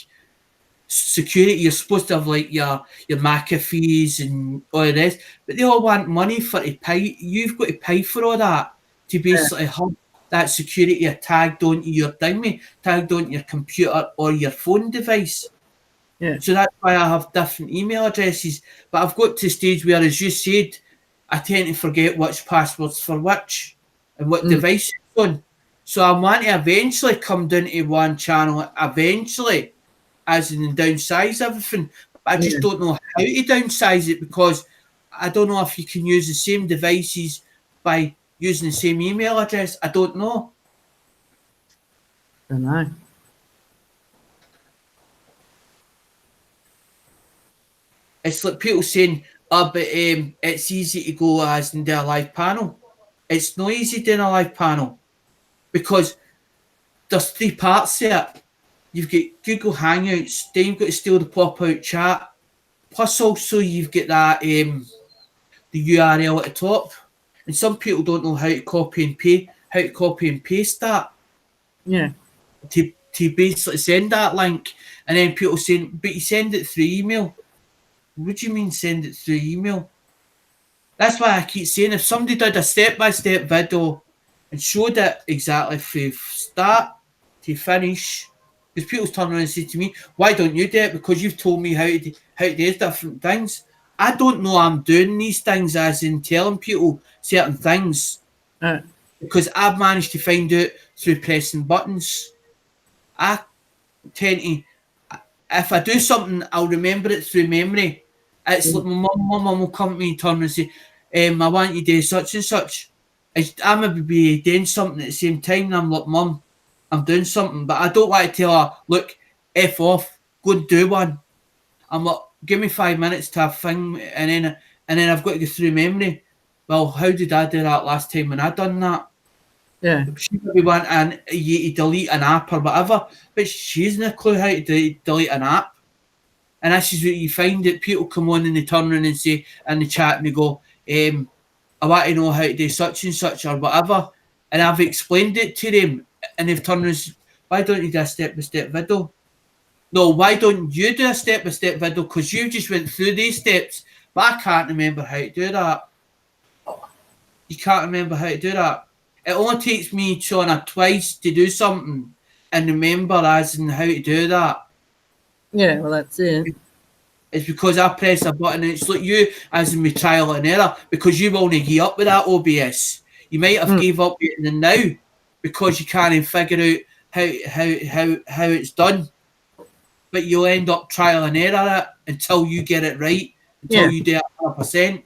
Speaker 3: security. You're supposed to have like your McAfee's and all of this, but they all want money for to pay. You've got to pay for all that to basically have that security tagged onto your thing, tagged onto your computer or your phone device.
Speaker 2: Yeah.
Speaker 3: So that's why I have different email addresses. But I've got to a stage where, as you said, I tend to forget which passwords for which and what device it's on. So I want to eventually come down to one channel, eventually, as in downsize everything. But I just don't know how to downsize it, because I don't know if you can use the same devices by using the same email address. I don't know.
Speaker 2: I don't know.
Speaker 3: It's like people saying, but it's easy to go as in do a live panel. It's not easy doing a live panel, because there's 3 parts to it. You've got Google Hangouts, then you've got to steal the pop-out chat. Plus also you've got that the URL at the top. And some people don't know how to copy and paste that.
Speaker 2: Yeah.
Speaker 3: To basically send that link. And then people saying, but you send it through email. What do you mean send it through email? That's why I keep saying, if somebody did a step-by-step video and showed it exactly from start to finish, because people turn around and say to me, why don't you do it? Because you've told me how to do different things. I don't know I'm doing these things as in telling people certain things because I've managed to find out through pressing buttons. I tend to, if I do something, I'll remember it through memory. It's like my mum will come to me and turn and say, I want you to do such and such. I maybe be doing something at the same time, and I'm like, Mum, I'm doing something, but I don't want to tell her, look, F off, go and do one. I'm like, give me 5 minutes to have thing, and then I've got to go through memory. Well, how did I do that last time when I done that?
Speaker 2: Yeah.
Speaker 3: She maybe want you to delete an app or whatever, but she hasn't a clue how to delete an app. And this is what you find that people come on and they turn around and say in the chat and they go, I want to know how to do such and such or whatever. And I've explained it to them and they've turned around and said, why don't you do a step-by-step video? No, why don't you do a step-by-step video? Because you just went through these steps, but I can't remember how to do that. You can't remember how to do that. It only takes me, Shauna, twice to do something and remember as in how to do that.
Speaker 2: Yeah, well, that's it.
Speaker 3: It's because I press a button and it's like you as in my trial and error because you won't give up with that OBS. You might have gave up with it now because you can't figure out how it's done. But you'll end up trial and error it until you get it right, until you do it 100%.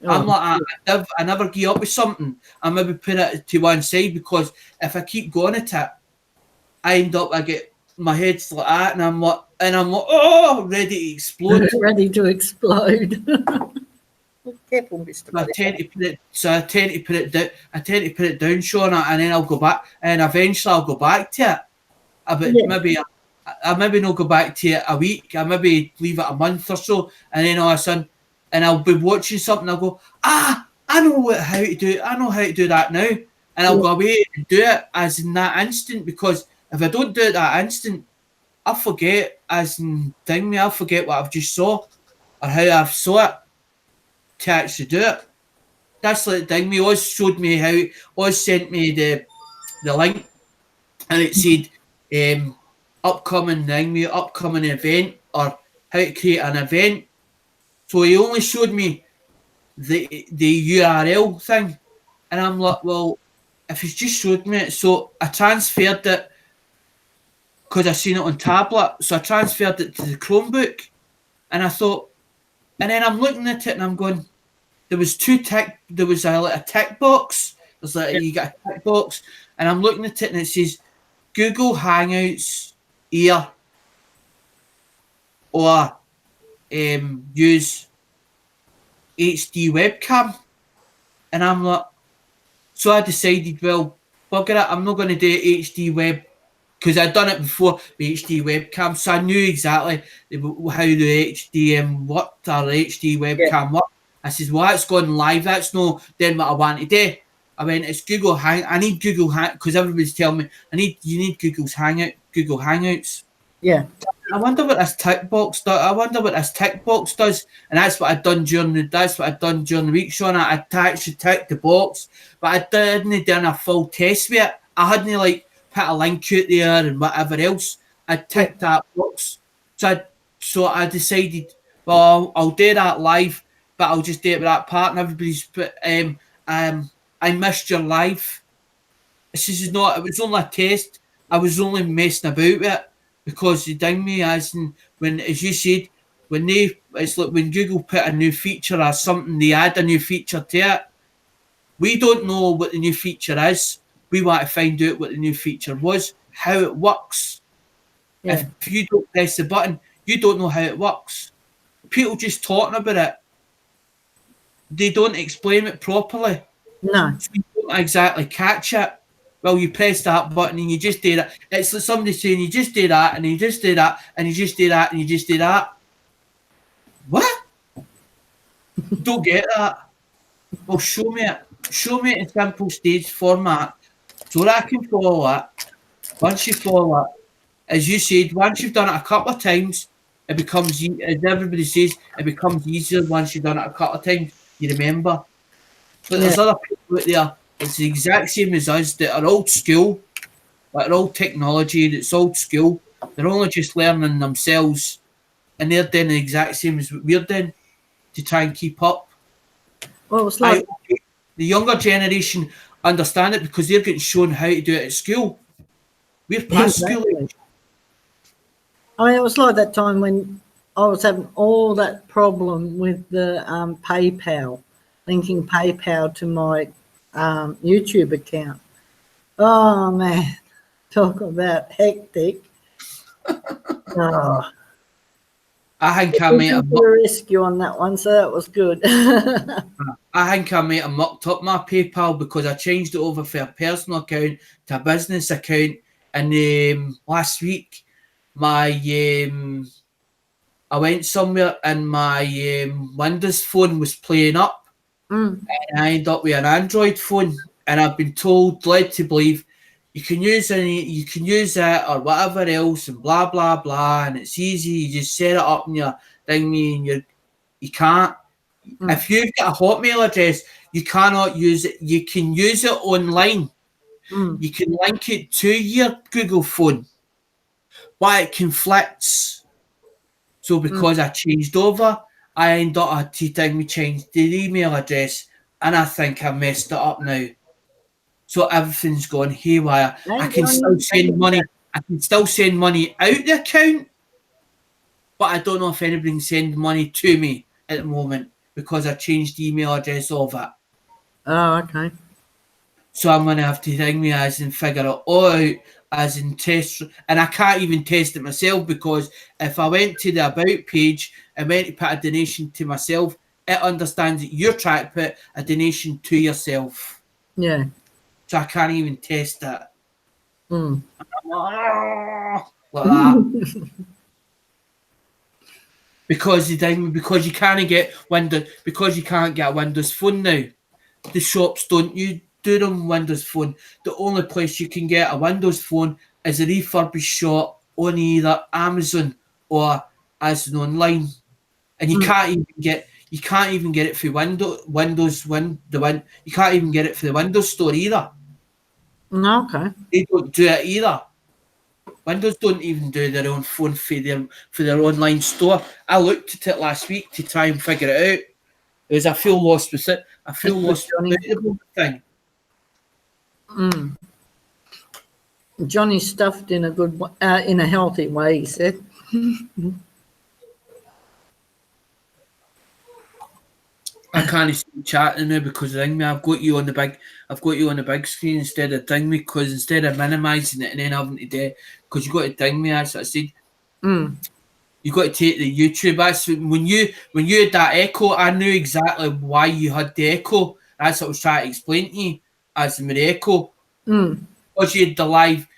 Speaker 3: I'm like I never give up with something. I maybe put it to one side because if I keep going at it, I end up I get my head's like that and I'm like oh, ready to explode.
Speaker 2: Ready to explode. Careful, Mr.
Speaker 3: I tend to put it down. I tend to put it down, Shauna, and then I'll go back, and eventually I'll go back to it. Maybe I maybe not go back to it a week. I maybe leave it a month or so, and then all of a sudden, and I'll be watching something. I'll go, I know how to do it. I know how to do that now, and I'll go away and do it as in that instant. Because if I don't do it that instant, I'll forget as in I'll forget what I've just saw or how I've saw it to actually do it. That's like me. Always showed me how. Always sent me the link, and it said upcoming upcoming event or how to create an event. So he only showed me the URL thing, and I'm like, well, if he's just showed me it, so I transferred it because I seen it on tablet. So I transferred it to the Chromebook, and I thought, and then I'm looking at it and I'm going. There was there was a tick box. There's like you got a tick box, and I'm looking at it and it says Google Hangouts here or use HD webcam, and I'm like, so I decided, well, bugger it, I'm not going to do HD web because I'd done it before with HD webcam, so I knew exactly how the HDM worked or the HD webcam worked. I says, well, that's gone live. That's no then what I want to do. I went, it's Google Hang. I need Google Hang because everybody's telling me you need Google Hangouts.
Speaker 2: Yeah.
Speaker 3: I wonder what this tick box does. And that's what I'd done during the week, Sean. I actually ticked the box, but I didn't done a full test with it. I hadn't like put a link out there and whatever else. I ticked that box. So I decided, well, I'll do that live. But I'll just do it with that part, and everybody's put, I missed your live. This is not, it was only a test. I was only messing about with it because they ding me as in, as you said, it's like when Google put a new feature or something, they add a new feature to it. We don't know what the new feature is. We want to find out what the new feature was, how it works. Yeah. If you don't press the button, you don't know how it works. People just talking about it. They don't explain it properly.
Speaker 2: No.
Speaker 3: So you don't exactly catch it. Well, you press that button and you just do that. It's like somebody saying you just do that and you just do that and you just do that and you just do that. What? Don't get that. Well, show me it. Show me it in simple stage format so that I can follow it. Once you follow it, as you said, once you've done it a couple of times, it becomes, as everybody says, it becomes easier once you've done it a couple of times. You remember. But there's other people out there, it's the exact same as us that are old school, like old technology, that's old school. They're only just learning themselves and they're doing the exact same as what we're doing. to try and keep up.
Speaker 2: Well, it's like
Speaker 3: The younger generation understand it because they're getting shown how to do it at school. We're past school.
Speaker 2: Exactly. I mean, it was like that time when I was having all that problem with the PayPal, linking PayPal to my YouTube account. Oh man, talk about hectic. Oh,
Speaker 3: I think I
Speaker 2: we
Speaker 3: might
Speaker 2: came
Speaker 3: have
Speaker 2: to the rescue on that one, so that was good.
Speaker 3: mucked up my PayPal because I changed it over from a personal account to a business account. And last week, I went somewhere and my Windows phone was playing up,
Speaker 2: Mm,
Speaker 3: and I ended up with an Android phone. And I've been led to believe you can use it or whatever else, and blah blah blah, and it's easy. You just set it up in your thingy, and you can't.
Speaker 2: mm,
Speaker 3: If you've got a Hotmail address, you cannot use it. You can use it online.
Speaker 2: mm,
Speaker 3: You can link it to your Google phone, but it conflicts. So because I changed over, I end up at the time we changed the email address, and I think I messed it up now. So everything's gone haywire. I
Speaker 2: Hang
Speaker 3: can still
Speaker 2: on,
Speaker 3: send money. I can still send money out the account, but I don't know if anybody can send money to me at the moment because I changed the email address of it.
Speaker 2: Oh, okay.
Speaker 3: So I'm gonna have to ring me as and figure it all out as in test, and I can't even test it myself because if I went to the about page and went to put a donation to myself, it understands that you're trying to put a donation to yourself.
Speaker 2: Yeah.
Speaker 3: So I can't even test that.
Speaker 2: Mm.
Speaker 3: Like that. Because you can't get Windows, because you can't get a Windows phone now. The shops don't do them Windows phone. The only place you can get a Windows phone is a refurbished shop on either Amazon or as an online, and you can't even get it through you can't even get it for the Windows store either.
Speaker 2: No, okay.
Speaker 3: They don't do it either. Windows don't even do their own phone for their online store. I looked at it last week to try and figure it out. It was I feel lost with it. I feel
Speaker 2: That's
Speaker 3: lost
Speaker 2: good,
Speaker 3: with the thing.
Speaker 2: Mm. Johnny stuffed in a good, in a healthy way. He said.
Speaker 3: I can't see chatting now because of me. I've got you on the big screen instead of ding me because instead of minimising it and then having to do because you got to ding me as I said.
Speaker 2: Mm.
Speaker 3: You got to take the YouTube. That's when you had that echo. I knew exactly why you had the echo. That's what I was trying to explain to you as the echo.
Speaker 2: Mm.
Speaker 3: Because you had the live,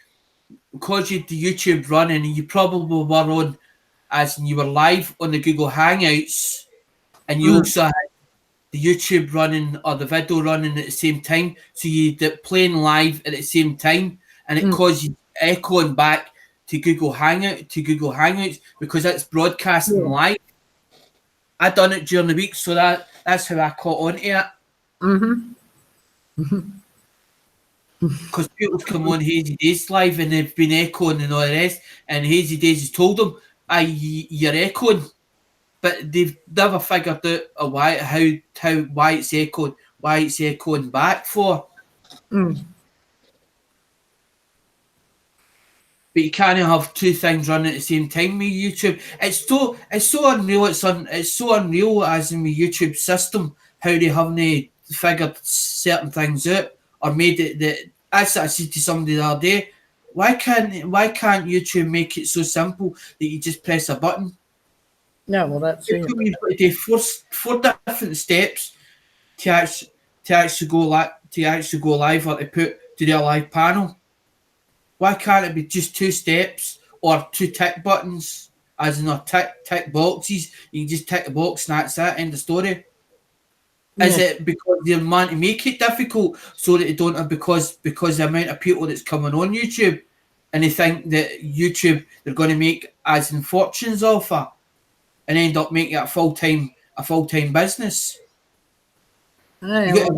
Speaker 3: because you had the YouTube running, and you probably were on as in you were live on the Google Hangouts, and you also had the YouTube running or the video running at the same time. So you did playing live at the same time, and it caused you echoing back to Google Hangouts because it's broadcasting live. I done it during the week, so that's how I caught on to it.
Speaker 2: Mm-hmm.
Speaker 3: Because people come on Hazy Days live and they've been echoing and all the rest, and Hazy Days has told them, you're echoing," but they've never figured out why it's echoing back for.
Speaker 2: Mm.
Speaker 3: But you can't have two things running at the same time with YouTube. It's so unreal. It's so unreal as in the YouTube system how they haven't figured certain things out or made it that. As I said to somebody the other day, why can't YouTube make it so simple that you just press a button?
Speaker 2: No, well, that's it.
Speaker 3: You've got to do four different steps to actually go live or to do a live panel. Why can't it be just two steps or two tick buttons, as in tick boxes? You can just tick the box and that's it. End of story. Is it because they're man to make it difficult so that they don't have because the amount of people that's coming on YouTube and they think that YouTube they're going to make as in fortunes off it and end up making it a full time business?
Speaker 2: Yeah,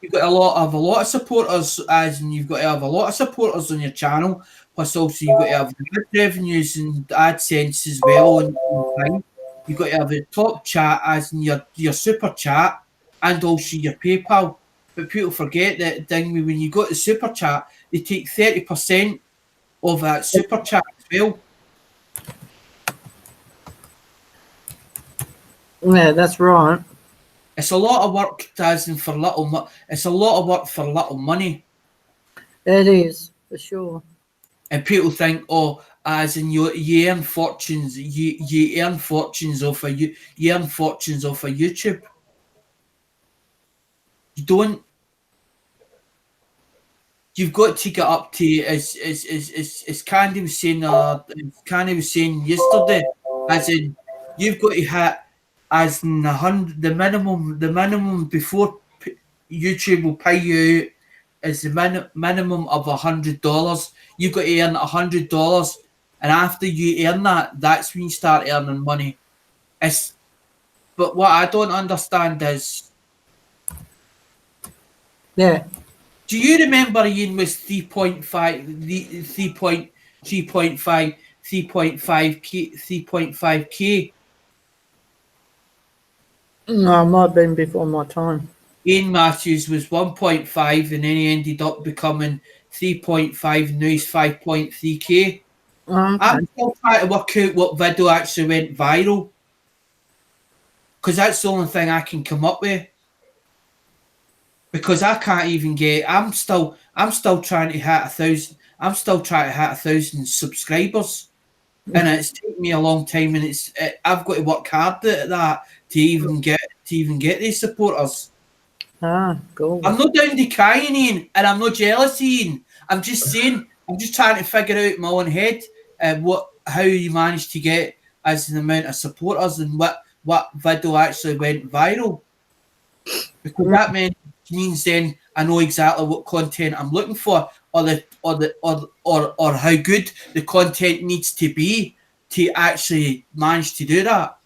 Speaker 3: You've got a lot of supporters, as in you've got to have a lot of supporters on your channel. Plus, also you've got to have ad revenues and AdSense as well. And You've got to have the top chat as in your super chat and also your PayPal. But people forget that thing when you go to super chat, they take 30% of that super chat as well.
Speaker 2: Yeah, that's right.
Speaker 3: It's a lot of work, as in for little. It's a lot of work for little money.
Speaker 2: It is, for sure.
Speaker 3: And people think, oh, as in you earn fortunes, you earn fortunes off of you earn fortunes off of YouTube. You don't. You've got to get up to as Candy was saying. Candy was saying yesterday, as in you've got to hit as in the minimum before YouTube will pay you out is the minimum of $100. You've got to earn $100, and after you earn that, that's when you start earning money. But what I don't understand is,
Speaker 2: Yeah.
Speaker 3: do you remember Ian was 3.5K?
Speaker 2: No, it might have been before my time.
Speaker 3: Ian Matthews was 1.5 and then he ended up becoming 3.5 and now he's 5.3K.
Speaker 2: Okay.
Speaker 3: I'm still trying to work out what video actually went viral because that's the only thing I can come up with. Because I can't even get. I'm still trying to hit 1,000. I'm still trying to hit 1,000 subscribers, and it's taken me a long time. And I've got to work hard at that to even get these supporters.
Speaker 2: Ah, cool.
Speaker 3: I'm not down to crying, Ian, and I'm not jealous, Ian. I'm just saying. I'm just trying to figure out in my own head how you managed to get as an amount of supporters and what video actually went viral. Because that means then I know exactly what content I'm looking for, or how good the content needs to be to actually manage to do that.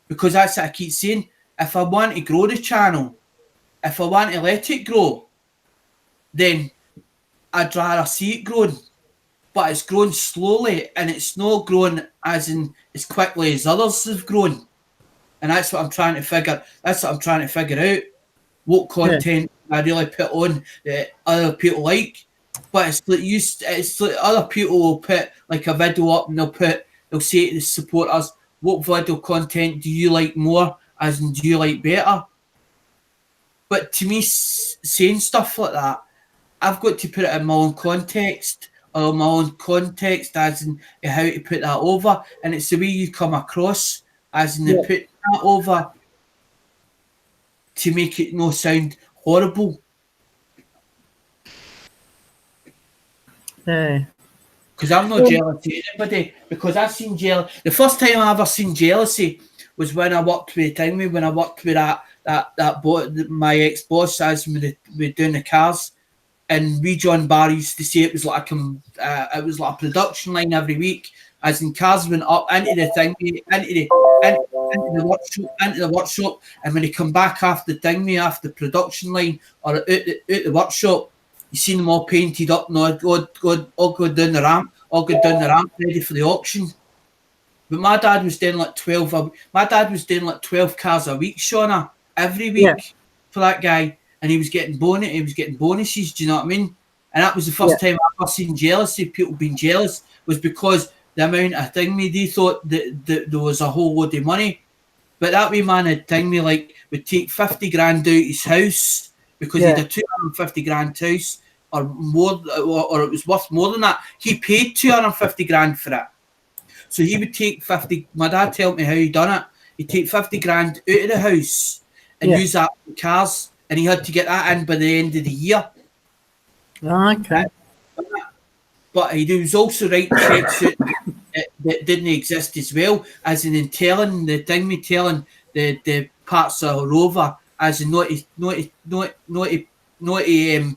Speaker 3: Because that's what I keep saying. If I want to grow the channel, if I want to let it grow, then I'd rather see it growing. But it's growing slowly, and it's not growing as quickly as others have grown. And that's what I'm trying to figure. That's what I'm trying to figure out. What content I really put on that other people like, but it's like other people will put like a video up and they'll say to the supporters, what video content do you like more, as in do you like better? But to me, saying stuff like that, I've got to put it in my own context, or my own context as in how to put that over, and it's the way you come across as in put that over to make it no sound horrible.
Speaker 2: Yeah.
Speaker 3: Because I'm not jealous of anybody. Because I've seen jealousy. The first time I ever seen jealousy was when I worked with my ex-boss as we doing the cars. And we John Barr used to say it was like a production line every week, as in cars went up into the workshop, and when they come back after the production line or out the workshop, you seen them all painted up and all go down the ramp, ready for the auction. But my dad was doing like 12. My dad was doing like 12 cars a week, Shauna, every week for that guy. And he was getting bonuses, do you know what I mean? And that was the first time I ever seen jealousy, people being jealous, was because the amount of they thought that there was a whole load of money. But that wee man had would take 50 grand out his house because he had a 250 grand house or more, or it was worth more than that. He paid 250 grand for it. So he would take 50, my dad told me how he done it. He'd take 50 grand out of the house and use that for cars. And he had to get that in by the end of the year.
Speaker 2: Okay.
Speaker 3: But he was also writing checks out that didn't exist as well, as in telling the parts of Rover, as in not to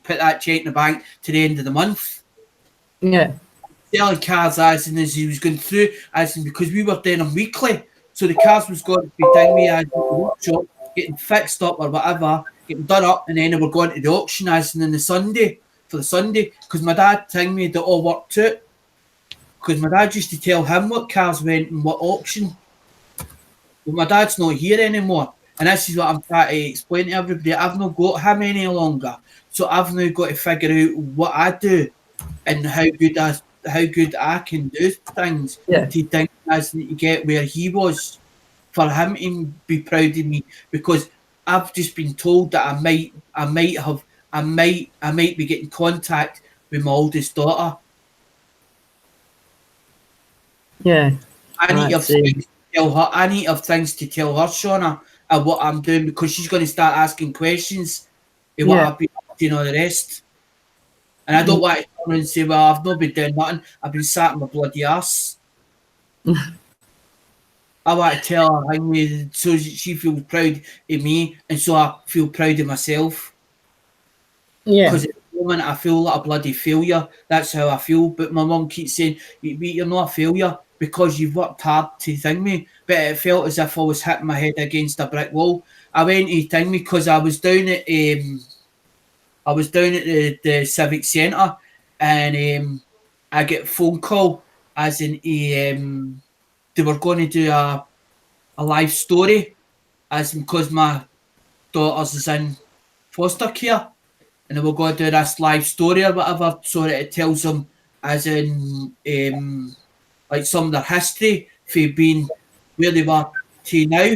Speaker 3: put that check in the bank to the end of the month.
Speaker 2: Yeah.
Speaker 3: Selling cars as he was going through, because we were doing them weekly. So the cars was going to be as in the workshop, getting fixed up or whatever, getting done up, and then they were going to the auction as in the Sunday, because my dad told me that all worked out. Because my dad used to tell him what cars went and what auction. Well, my dad's not here anymore. And this is what I'm trying to explain to everybody. I've not got him any longer. So I've now got to figure out what I do and how good I can do things
Speaker 2: Yeah.
Speaker 3: to think as to get where he was. For him to be proud of me, because I've just been told that I might be getting contact with my oldest daughter.
Speaker 2: Yeah.
Speaker 3: I need to have
Speaker 2: That's it.
Speaker 3: things to tell her. I need to have things to tell her, Shauna, and what I'm doing, because she's going to start asking questions of what
Speaker 2: Yeah.
Speaker 3: I've been up to and all the rest. And I don't want to turn around and say, well, I've not been doing nothing. I've been sat in my bloody ass. I want to tell her so she feels proud of me, and so I feel proud of myself.
Speaker 2: Yeah.
Speaker 3: Because at the moment I feel like a bloody failure. That's how I feel. But my mum keeps saying, you're not a failure because you've worked hard to thing me. But it felt as if I was hitting my head against a brick wall. I went to thing me because I was down at the civic centre, and I get a phone call as in they were going to do a live story, as in because my daughter's is in foster care, and they were going to do this live story or whatever, so that it tells them as in like some of their history for being where they were to now.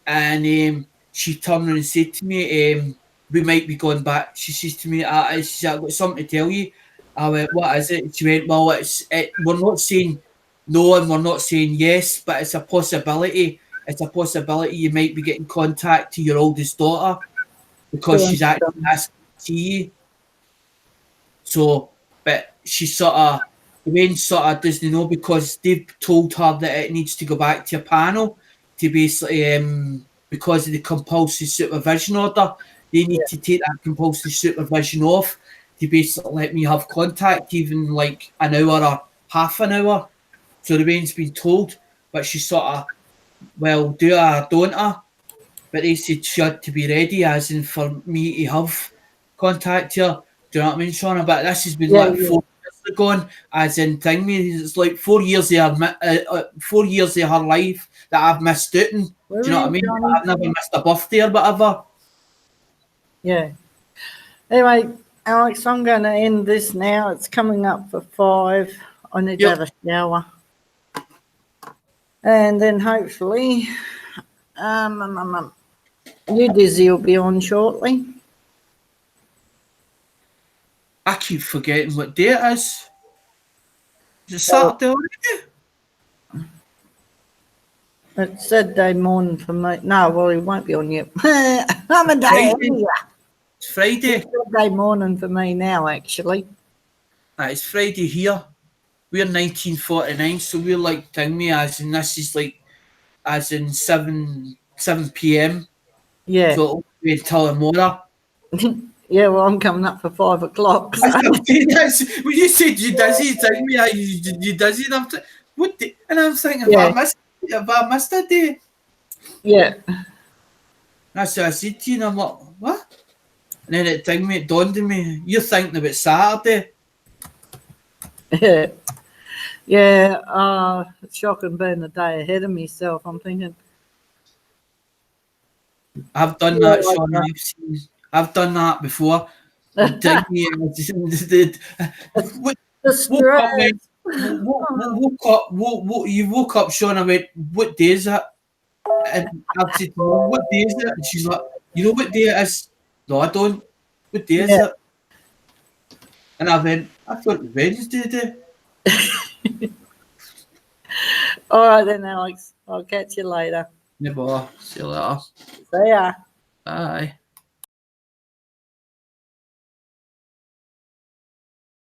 Speaker 3: And she turned around and said to me, we might be going back. She says to me, she said, I've got something to tell you. I went, what is it? She went, well, we're not saying no and we're not saying yes, but it's a possibility. It's a possibility you might be getting contact to your oldest daughter because she's actually asking to see you. So, but she Wayne sort of doesn't know because they've told her that it needs to go back to a panel to basically, because of the compulsory supervision order, they need to take that compulsory supervision off to basically let me have contact, even like an hour or half an hour. So the Wayne's been told, but she sort of, well, do I or don't I? But they said she had to be ready, as in for me to have contact her. Do you know what I mean, Shauna? But this has been
Speaker 2: Yeah,
Speaker 3: like
Speaker 2: yeah.
Speaker 3: 4 years ago, as in thing me. It's like 4 years of her, 4 years of her life that I've missed out. Do
Speaker 2: Where
Speaker 3: you know
Speaker 2: are
Speaker 3: what I
Speaker 2: you,
Speaker 3: mean?
Speaker 2: Johnny?
Speaker 3: I've never missed a birthday or whatever.
Speaker 2: Yeah. Anyway, Alex, I'm going to end this now. It's coming up for 5. I need to
Speaker 3: Yep.
Speaker 2: have a shower. And then hopefully, you Dizzy will be on shortly.
Speaker 3: I keep forgetting what day it is. Is it Saturday already?
Speaker 2: It's Saturday morning for me. No, well, he won't be on yet. I'm a day ahead of
Speaker 3: Friday.
Speaker 2: you.
Speaker 3: It's Friday.
Speaker 2: It's Saturday morning for me now, actually.
Speaker 3: It's Friday here. We're 1949, so we're like thing me, as in this is like as in 7 p.m.
Speaker 2: Yeah.
Speaker 3: So it'll be until tomorrow.
Speaker 2: Yeah, well, I'm coming up for 5 o'clock. So.
Speaker 3: When you said you dizzy, tell me you dizzy. And what? And I'm thinking,
Speaker 2: Yeah.
Speaker 3: if I missed a day,
Speaker 2: Yeah.
Speaker 3: that's what I said to you. And I'm like, what? And then it dawned on me, you're thinking about Saturday.
Speaker 2: Yeah. Yeah. It's shocking being a day ahead of myself. I'm thinking.
Speaker 3: I've done
Speaker 2: Yeah,
Speaker 3: that, Sean.
Speaker 2: like
Speaker 3: I've done that before. And think me, what
Speaker 2: the
Speaker 3: woke up,
Speaker 2: stress.
Speaker 3: mate. Woke up. You woke up, Sean. I went, what day is it? And I've said, well, what day is it? And she's like, you know what day it is? No, I don't. What day is
Speaker 2: Yeah.
Speaker 3: it? And I went, I thought it was Wednesday day.
Speaker 2: All right then, Alex. I'll catch you later.
Speaker 3: No bother. See you later.
Speaker 2: See ya.
Speaker 3: Bye.